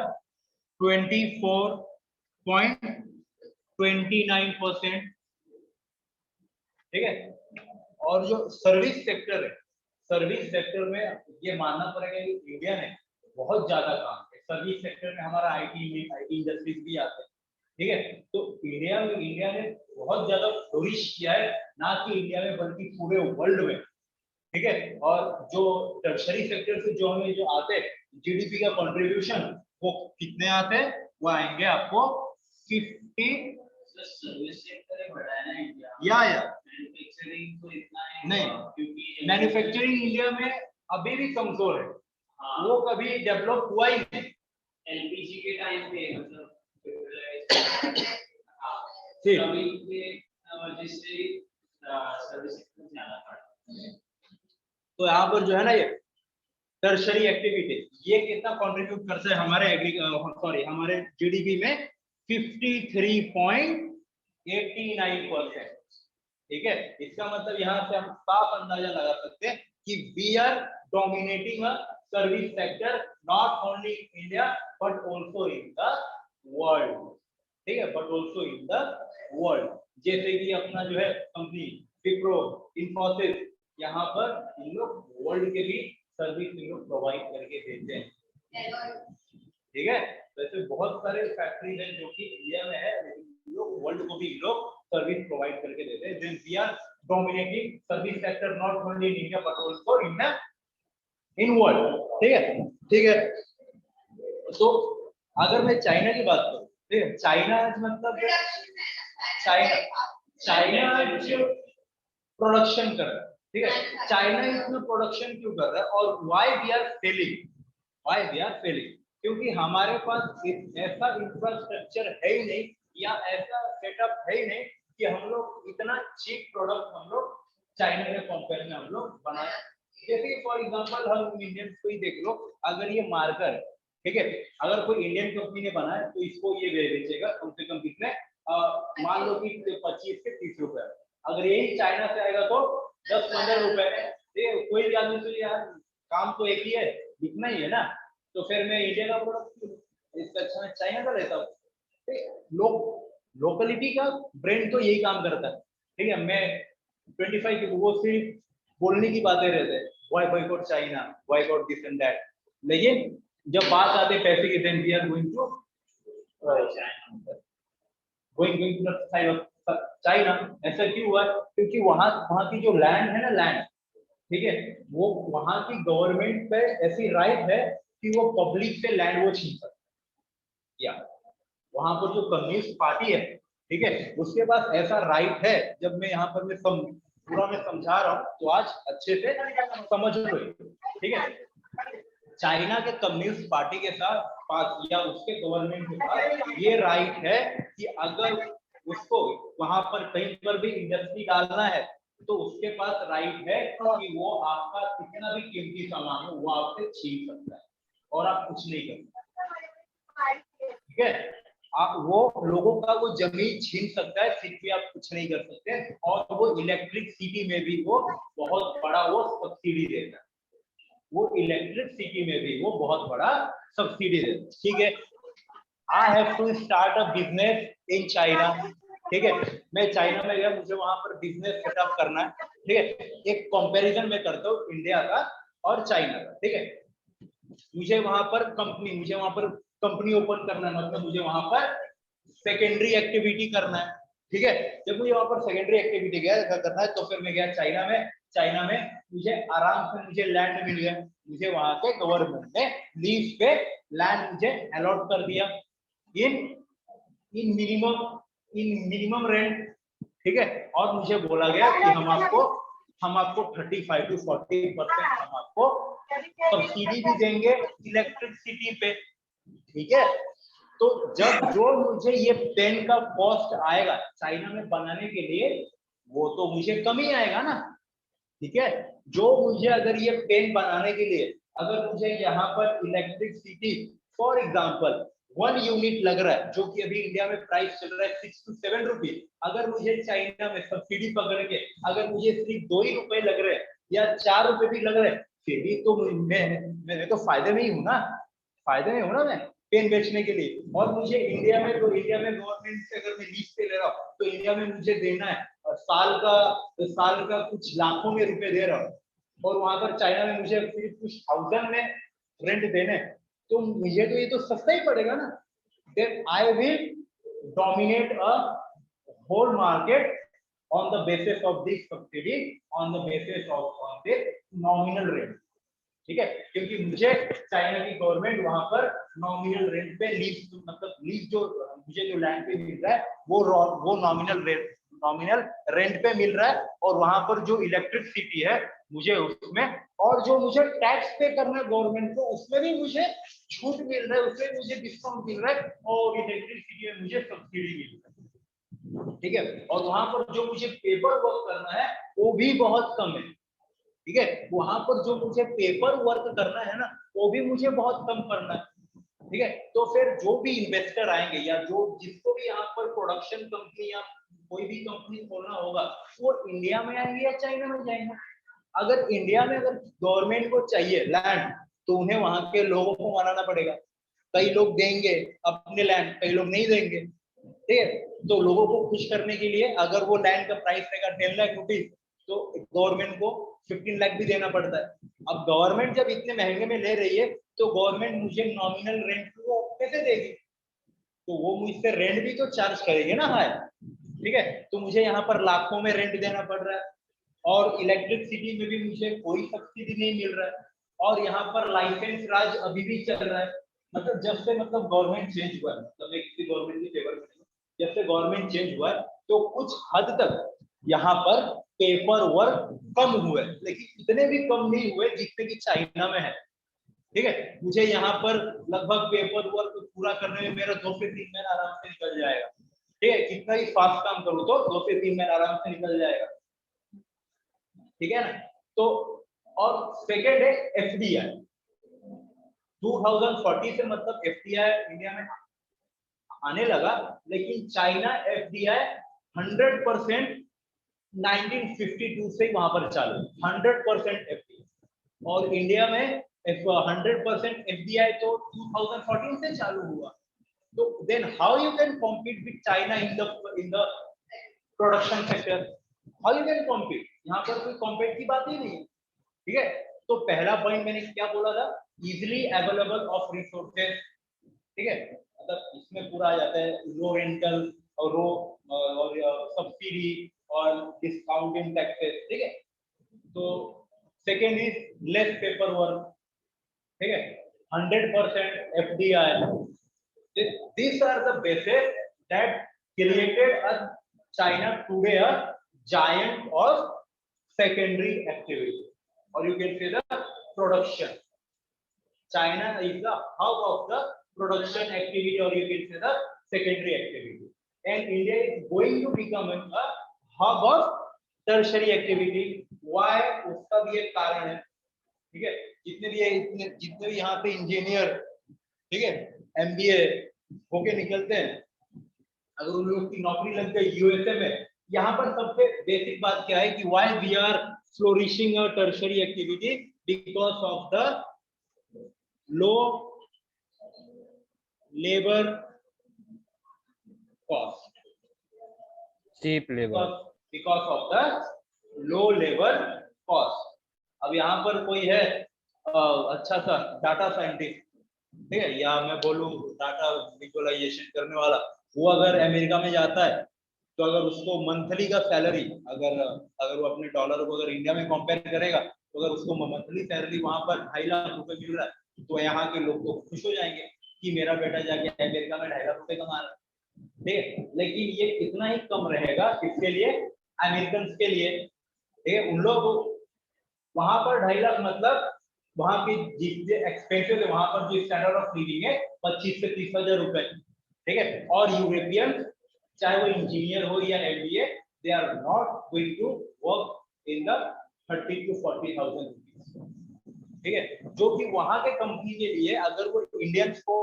24.29%, ठीक है। और जो सर्विस सेक्टर है, सर्विस सेक्टर में ये मानना पड़ेगा कि इंडिया ने बहुत ज्यादा काम है। सर्विस सेक्टर में हमारा आईटी इंडस्ट्रीज भी आते हैं, ठीक है। तो इंडिया ने बहुत ज्यादा फ्लोरिश किया है, ना कि इंडिया में बल्कि पूरे वर्ल्ड में, ठीक है। और जो टर्शरी सेक्टर से जो हमें जो आते हैं जीडीपी का कंट्रीब्यूशन, वो कितने आते हैं? वो आएंगे आपको 50। सर्विस सेक्टर बढ़ा है ना इंडिया, या मैन्युफैक्चरिंग तो इतना है नहीं, क्योंकि मैन्युफैक्चरिंग इंडिया में अभी भी कमजोर है। हाँ, वो कभी डेवलप हुआ ही नहीं। एलपीजी के टाइम पे मतलब ठीक। अभी के वजह से सर्विस सेक्टर ज्यादा बढ़ा। तो यहाँ पर जो है ना ये टर्शरी एक्टिविटी, ये कितना कंट्रीब्यूट करता है हमारे हमारे जीडीपी में? 53.89%, ठीक है। इसका मतलब यहाँ से हम साफ अंदाजा लगा सकते हैं कि we are dominating a service sector not only in India but also in the world, ठीक है, but also in the world. जैसे कि अपना जो है कंपनी विप्रो, इन्फोसिस, यहाँ पर इन लोग वर्ल्ड के भी सर्विस इन लोग प्रोवाइड करके देते हैं, ठीक है। वैसे बहुत सारे फैक्ट्रीज हैं जो कि इंडिया में है, लेकिन लोग वर्ल्ड को भी लोग सर्विस प्रोवाइड करके देते हैं। Then we are dominating service sector not only in India but also in world, ठीक है, ठीक है। तो अगर मैं चाइना की बात करूं, ठीक है, चाइना मतलब चाइना जो प्रोडक्शन कर रहा है, ठीक है। चाइना इसमें प्रोडक्शन क्यों कर रहा है और व्हाई वी आर फेलिंग? क्योंकि हमारे पास ऐसा इंफ्रास्ट्रक्चर है ही नहीं या ऐसा सेटअप है ही नहीं कि हम लोग इतना चीप प्रोडक्ट हम लोग चाइना के कंपेयर में हम लोग बनाए। जैसे फॉर एग्जांपल हम इंडियंस को ही देख लो, अगर ये मार्कर, ठीक है, अगर कोई इंडियन कंपनी ने बनाया तो इसको ये बेचेगा कम से कम कितने, मान लो कि 25 से 30 रुपए। अगर यही चाइना से आएगा तो 10-15 रुपए। कोई भी आदमी तो यार काम तो एक ही है, दिखना ही है ना, तो फिर मैं इंडिया का प्रोडक्ट इससे अच्छा मैं चाइना का लेता हूँ। लोकलिटी का ब्रांड तो यही काम करता है, ठीक है। मैं 25 की वो सिर्फ बोलने की बातें रहते हैं, why boycott China, boycott this and that, लेकिन जब बात आती है पैसे की, then we are going to China. ऐसा क्यों हुआ? क्योंकि वहां की जो लैंड है ना, लैंड, ठीक है, वो वहां की गवर्नमेंट पे ऐसी राइट है कि वो पब्लिक से लैंड वो छीन सकते या वहां पर जो कम्युनिस्ट पार्टी है, ठीक है, उसके पास ऐसा राइट है। जब मैं यहाँ पर मैं पूरा मैं समझा रहा हूँ तो आज अच्छे से समझ लो, ठीक है। चाइना के कम्युनिस्ट पार्टी के पास या उसके गवर्नमेंट के पास ये राइट है कि अगर उसको वहां पर कहीं पर भी इंडस्ट्री डालना है तो उसके पास राइट है कि वो आपका कितना भी कीमती सामान हो वो आपसे छीन सकता है और आप कुछ नहीं कर सकते, ठीक है। वो लोगों का वो जमीन छीन सकता है, सिर्फ भी आप कुछ नहीं कर सकते, और वो इलेक्ट्रिसिटी में भी वो बहुत बड़ा वो सब्सिडी देता है, वो इलेक्ट्रिसिटी में भी वो बहुत बड़ा सब्सिडी देता है। ठीक है, I have to start a business in China. ठीक है, मैं चाइना में गया, मुझे वहां पर बिजनेस सेटअप करना है। ठीक है, एक कंपैरिजन मैं करता हूँ इंडिया का और चाइना का। ठीक है, मुझे वहां पर कंपनी ओपन करना है, मतलब मुझे वहां पर सेकेंडरी एक्टिविटी करना है। ठीक है, जब मुझे वहां पर सेकेंडरी एक्टिविटी करना है, तो फिर मैं गया चाइना में मुझे आराम से मुझे लैंड मिल गया, मुझे वहां के गवर्नमेंट ने लीज पे लैंड मुझे अलॉट कर दिया इन इन मिनिमम रेंट। ठीक है, और मुझे बोला गया कि हम आपको 35 to 40% हम आपको सब्सिडी भी देंगे इलेक्ट्रिसिटी पे। ठीक है, तो जब जो मुझे ये पेन का कॉस्ट आएगा चाइना में बनाने के लिए, वो तो मुझे कम ही आएगा ना। ठीक है, जो मुझे अगर ये पेन बनाने के लिए अगर मुझे यहाँ पर इलेक्ट्रिसिटी फॉर एग्जांपल 1 यूनिट लग रहा है, जो कि अभी इंडिया में प्राइस चल रहा है 6 to 7 रुपीज, अगर मुझे चाइना में सब्सिडी पकड़ के अगर मुझे सिर्फ 2 ही रुपए लग रहे हैं या 4 रुपए भी लग रहे हैं, फिर भी तो मैं तो फायदे में ही हूँ ना, मैं पेन बेचने के लिए। और मुझे इंडिया में गवर्नमेंट से अगर मैं लीज पे ले रहा हूँ, तो इंडिया में मुझे देना है साल का कुछ लाखों में रुपए दे रहा हूँ, और वहां पर चाइना में मुझे सिर्फ कुछ 1000 में रेंट देने, तो मुझे तो ये तो सस्ता ही पड़ेगा ना। Then I will dominate a whole market on the basis of this subsidy, on the basis of the nominal rent. ठीक है, क्योंकि मुझे चाइना की गवर्नमेंट वहां पर नॉमिनल रेंट पे लीज जो मुझे जो लैंड पे मिल रहा है वो नॉमिनल रेंट पे मिल रहा है, और वहां पर जो इलेक्ट्रिसिटी है मुझे उसमें, और जो मुझे टैक्स पे करना है गवर्नमेंट को, उसमें भी मुझे छूट मिल रहा है, उसमें मुझे डिस्काउंट मिल रहा है, और इलेक्ट्रिसिटी में मुझे सब्सिडी मिल रहा है। ठीक है, और वहां पर जो मुझे पेपर वर्क करना है वो भी बहुत कम है। ठीक है, वहां पर जो मुझे पेपर वर्क करना है ना, वो भी मुझे बहुत कम करना है। ठीक है, तो फिर जो भी इन्वेस्टर आएंगे या जो जिसको भी यहाँ पर प्रोडक्शन कंपनी या कोई भी कंपनी खोलना होगा, वो इंडिया में आएंगे या चाइना में जाएंगे। अगर इंडिया में अगर गवर्नमेंट को चाहिए लैंड, तो उन्हें वहां के लोगों को मनाना पड़ेगा। कई लोग देंगे अपने लैंड, कई लोग नहीं देंगे। ठीक है, तो लोगों को खुश करने के लिए अगर वो लैंड का प्राइस रहेगा 10 लाख रुपीज, तो गवर्नमेंट को 15 लाख भी देना पड़ता है। अब गवर्नमेंट जब इतने महंगे में ले रही है, तो गवर्नमेंट मुझे नॉमिनल रेंट को कैसे देगी? तो वो मुझसे रेंट भी तो चार्ज करेगी ना। हाय, ठीक है, तो मुझे यहाँ पर लाखों में रेंट देना पड़ रहा है, और इलेक्ट्रिसिटी में भी मुझे कोई सब्सिडी नहीं मिल रहा है, और यहाँ पर लाइसेंस राज अभी भी चल रहा है। मतलब जब से गवर्नमेंट चेंज हुआ है, मतलब मैं किसी गवर्नमेंट के फेवर में नहीं हूं, जब से गवर्नमेंट चेंज हुआ है, तो कुछ हद तक यहाँ पर पेपर वर्क कम हुए, लेकिन इतने भी कम नहीं हुए जितने कि चाइना में है। ठीक है, मुझे यहाँ पर लगभग पेपर वर्क पूरा करने में मेरा 2 से 3 महीना आराम से निकल जाएगा। ठीक है, कितना ही फास्ट काम करूँ तो 2 से 3 महीना आराम से निकल जाएगा। ठीक है ना। तो और सेकेंड है एफडीआई। 2040 से मतलब एफडीआई इंडिया में आने लगा, लेकिन चाइना एफडीआई 100% 1952 से वहां पर चालू 100% एफडीआई, और इंडिया में 100% एफडीआई तो 2014 से चालू हुआ। तो then how you can compete with China in the production sector? How you can compete? यहाँ पर कोई कॉम्पीट की बात ही नहीं है। ठीक है, तो पहला पॉइंट मैंने क्या बोला था, इजिली अवेलेबल ऑफ रिसोर्सेज। ठीक है, मतलब इसमें पूरा आ जाता है लो रेंटल और सब्सिडी और डिस्काउंट इन टैक्सेस। ठीक है, तो second is less paper work. ठीक है, 100% FDI. These are the bases that created a China today a giant of secondary activity, or you can say the production. China is the hub of the production activity, or you can say the secondary activity, and India is going to become a hub of tertiary activity. Why? उसका भी एक कारण है। ठीक है, जितने भी यहाँ पे इंजीनियर, ठीक है, एमबीए, होके निकलते हैं, अगर उन लोगों की नौकरी लग गई यूएसए में, यहाँ पर सबसे बेसिक बात क्या है कि why we are flourishing a tertiary activity, because of the low labour cost, cheap labour. Because of the low labour cost. अब यहाँ पर कोई है अच्छा सा डाटा साइंटिस्ट, ठीक है, या मैं बोलूँ डाटा विजुअलाइजेशन करने वाला, वो अगर अमेरिका में जाता है तो अगर उसको मंथली का सैलरी, अगर वो अपने डॉलर को अगर इंडिया में कंपेयर करेगा, तो अगर उसको मंथली सैलरी वहां पर 2.5 लाख रुपए मिल रहा है, तो यहाँ के लोग तो खुश हो जाएंगे कि मेरा बेटा जाके अमेरिका में 2.5 लाख रुपए कमा रहा है, ठीक है। लेकिन ये कितना ही कम रहेगा इसके लिए, अमेरिकन के लिए, ठीक है। उन लोग वहां पर 2.5 लाख मतलब वहां की जितने एक्सपेंसेस है, वहां पर जो स्टैंडर्ड ऑफ लिविंग है 25 से 30 हजार रुपए, ठीक है। और यूरोपियन, चाहे वो इंजीनियर हो या MBA, they are not going to work in the 30 to 40,000 rupees, ठीक है। जो कि वहां के कंपनी के लिए अगर वो इंडियंस को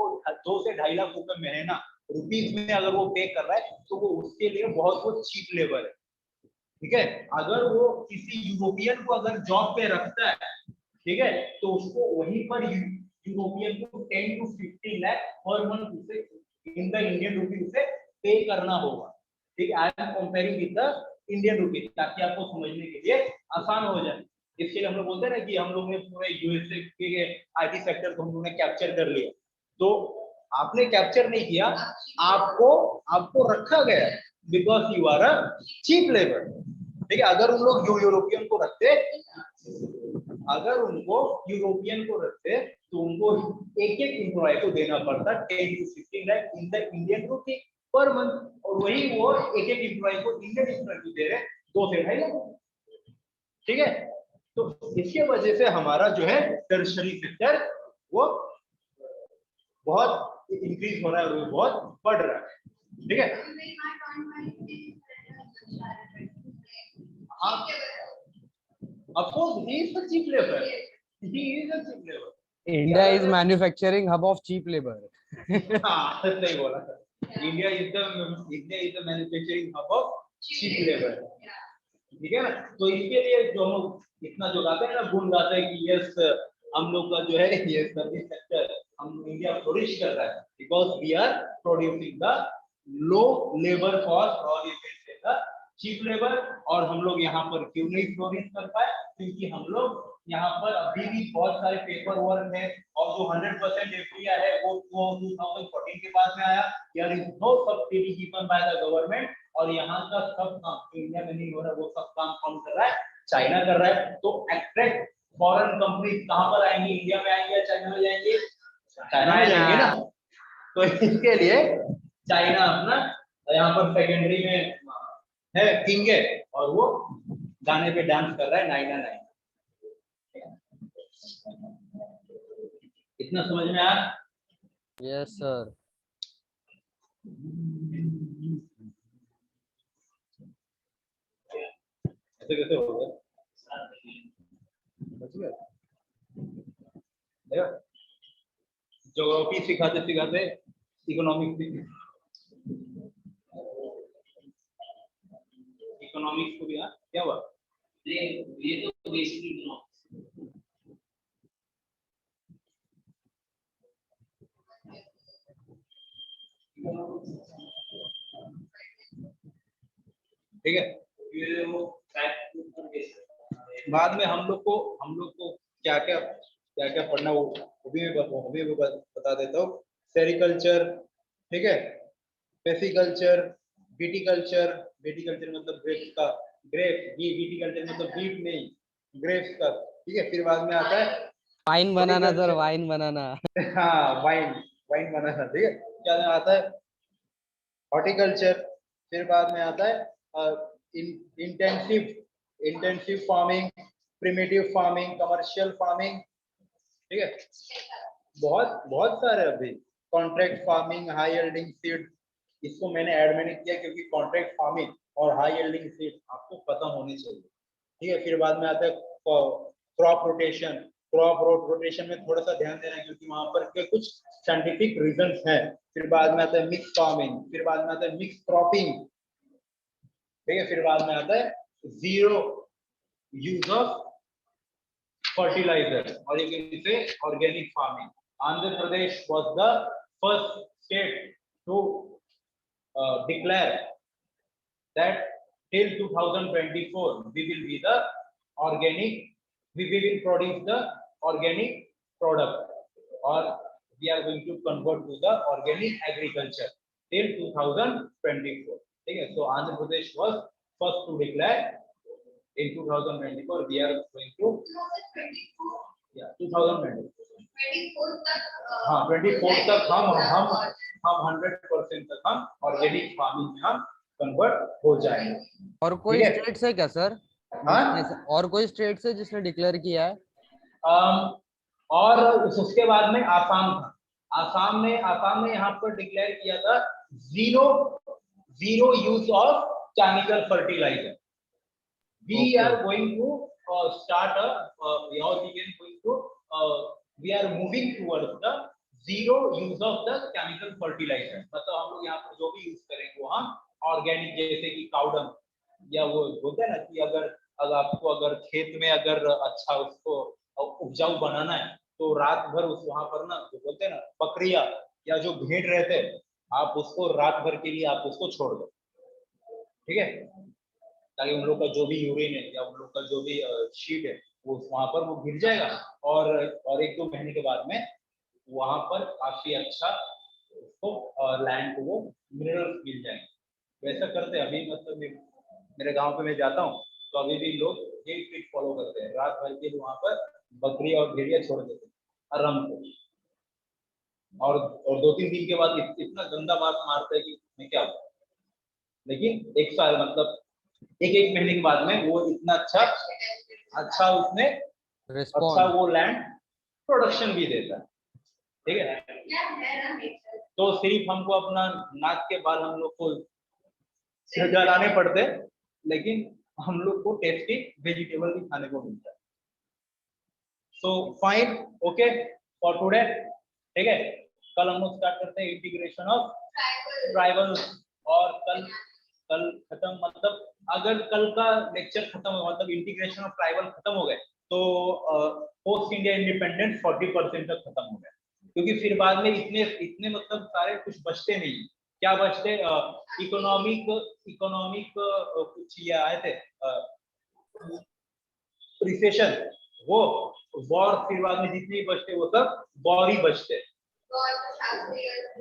2 से 2.5 लाख रुपए महीना रुपीज में अगर वो पे कर रहा है, तो वो उसके लिए बहुत चीप लेबर है, ठीक है। अगर वो किसी यूरोपियन को अगर जॉब पे रखता है, ठीक है, तो उसको वहीं पर यूरोपियन को 10 to 15 लाख पर मंथ उसे इन द इंडियन रुपी उसे पे करना होगा, ठीक है। I am comparing with the Indian rupee, ताकि आपको समझने के लिए आसान हो जाए। इसके लिए हम लोग बोलते हैं ना कि हम लोग ने पूरे यूएसए के आईटी सेक्टर को हम लोग ने कैप्चर कर लिया, तो आपने कैप्चर नहीं किया, आपको रखा गया है because you are a cheap labour, ठीक है। अगर उन लोग यूरोपियन को रखते, तो उनको एक एम्प्लॉय को देना पड़ता 10 to 15 lakh in the Indian rupee per month, और वही वो एक एम्प्लॉय को इंडियन एम्प्लॉय को दे रहे 2 से 2.5 लाख, ठीक है। तो इसके वजह से हमारा जो है टर्शियरी सेक्टर वो बहुत इंक्रीज हो रहा है और वो बहुत बढ़ रहा है, ठीक है। Of course, he is the cheap labor. He is a cheap labor. India is manufacturing hub of cheap labor. हाँ, सही बोला। India is the manufacturing hub of cheap labor. ठीक है ना। तो इसके लिए जो हम इतना जो गाते हैं ना, गुण गाते हैं कि यस हम लोग का जो है ये सर्विस सेक्टर, हम इंडिया फ्लोरिश कर रहा है because we are producing the low labour cost और चीप लेबर। और हम लोग यहाँ पर क्यों नहीं फ्लोरिश कर पाए, क्योंकि हम लोग यहाँ पर अभी भी बहुत सारे पेपर वर्क है, और जो 100% एफडीआई है वो 2014 के बाद में आया, there is no subsidy given by the government, और यहाँ का सब काम इंडिया में नहीं हो रहा, वो सब काम कौन कर रहा है, चाइना कर रहा है। तो अट्रैक्ट फॉरेन कंपनी कहाँ पर आएंगी, इंडिया में आएंगे या चाइना में जाएंगे, चाइना में जाएंगे ना। तो इसके लिए चाइना अपना यहाँ पर सेकेंडरी में है, किंग है, और वो गाने पे डांस कर रहा है 999। इतना समझ में आया? Yes sir. ऐसे कैसे हो गया? बच गया? देखा? ज्योग्राफी सिखाते सिखाते इकोनॉमिक्स भी, इकोनॉमिक्स को भी क्या हुआ? ये तो बेसिकली ठीक है। ये वो फैक्ट बाद में हम लोग को क्या क्या पढ़ना वो भी मैं बता देता हूँ। सेरिकल्चर, ठीक है, पेसिकल्चर, विटिकल्चर, विटिकल्चर मतलब ग्रेप्स का, विटिकल्चर मतलब बीट नहीं, ग्रेप्स का, ठीक है। फिर बाद में आता है वाइन बनाना सर, वाइन बनाना। हाँ, वाइन बनाना, ठीक है। क्या आता है हॉर्टिकल्चर। फिर बाद में आता है intensive farming, primitive farming, commercial farming, ठीक है। बहुत सारे अभी contract farming, high yielding seed, इसको मैंने ऐड में नहीं किया क्योंकि कॉन्ट्रैक्ट फार्मिंग और हाई यील्डिंग सीड आपको पता होनी चाहिए, ठीक है। फिर बाद में आता है क्रॉप रोटेशन, क्रॉप रोटेशन में थोड़ा सा ध्यान देना है, क्योंकि वहां पर के कुछ साइंटिफिक रीजंस हैं। फिर बाद में आता है मिक्स फार्मिंग, फिर बाद में आता है मिक्स क्रॉपिंग, ठीक है, फिर बाद में आता है zero use of fertilizer, or you can say organic farming. Andhra Pradesh was the first state to declare that till 2024 we will be the organic, we will produce the organic product, or we are going to convert to the organic agriculture till 2024. Okay, so Andhra Pradesh was first to declare. In 2024 we are going to 2024 yeah 2024 24 तक हाँ 24 तक हम 100% तक हम ऑर्गेनिक फार्मिंग में हम कन्वर्ट हो जाएंगे। और कोई ठीक है? स्टेट्स है क्या सर? हाँ? और कोई स्टेट्स है जिसने डिक्लेयर किया है? और उसके बाद में आसाम था। आसाम ने यहाँ पर डिक्लेयर किया था zero use of chemical fertiliser. We are going to start we are moving towards the zero use of the chemical fertilizer। मतलब हम लोग यहाँ पर जो भी यूज करेंगे वो हम ऑर्गेनिक, जैसे कि काउडंग, या वो बोलते हैं ना कि अगर आपको अगर खेत में अगर अच्छा उसको उपजाऊ बनाना है तो रात भर उस वहां पर ना जो बोलते हैं ना बकरिया या जो भेड़ रहते हैं, आप उसको रात भर के लिए आप उसको छोड़ दो, ठीक है, ताकि उन लोग का जो भी यूरिन है या उन लोग का जो भी शीट है वो वहां पर वो गिर जाएगा, और 1-2 महीने के बाद में वहां पर काफी अच्छा उसको लैंड को वो मिनरल्स मिल जाएंगे। वैसा करते हैं अभी, मतलब मेरे गांव पे मैं जाता हूँ तो अभी भी लोग ये ट्रिक फॉलो करते हैं, रात भर के लिए वहां पर बकरी और भेड़िया छोड़ देते हैं आराम को, और 2-3 दिन के बाद इतना गंदा बात मारता है कि मैं क्या बोलूं। लेकिन 1 साल मतलब एक महीने के बाद में वो इतना अच्छा उसमें अच्छा वो लैंड प्रोडक्शन भी देता है, ठीक है। तो सिर्फ हमको अपना नाक के बाल हम लोग को जलाने पड़ते, लेकिन हम लोग को टेस्टी वेजिटेबल भी खाने को मिलता है। So fine, okay for today, ठीक है। कल हम लोग स्टार्ट करते हैं इंटीग्रेशन ऑफ ट्राइबल, और कल खत्म, मतलब अगर कल का लेक्चर खत्म हो, मतलब इंटीग्रेशन ऑफ ट्राइबल खत्म हो गए तो पोस्ट इंडिया इंडिपेंडेंस 40% तक खत्म हो गया, क्योंकि फिर बाद में इतने मतलब सारे कुछ बचते नहीं। क्या बचते? इकोनॉमिक कुछ ये आए थे, रिसेशन, वो वॉर, फिर बाद में जितने बचते वो सब वॉर ही बचते।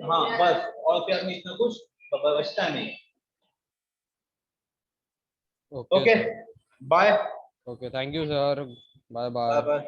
हाँ बस, और फिर में इतना कुछ बचता नहीं। Okay, bye. Okay, thank you sir, bye bye.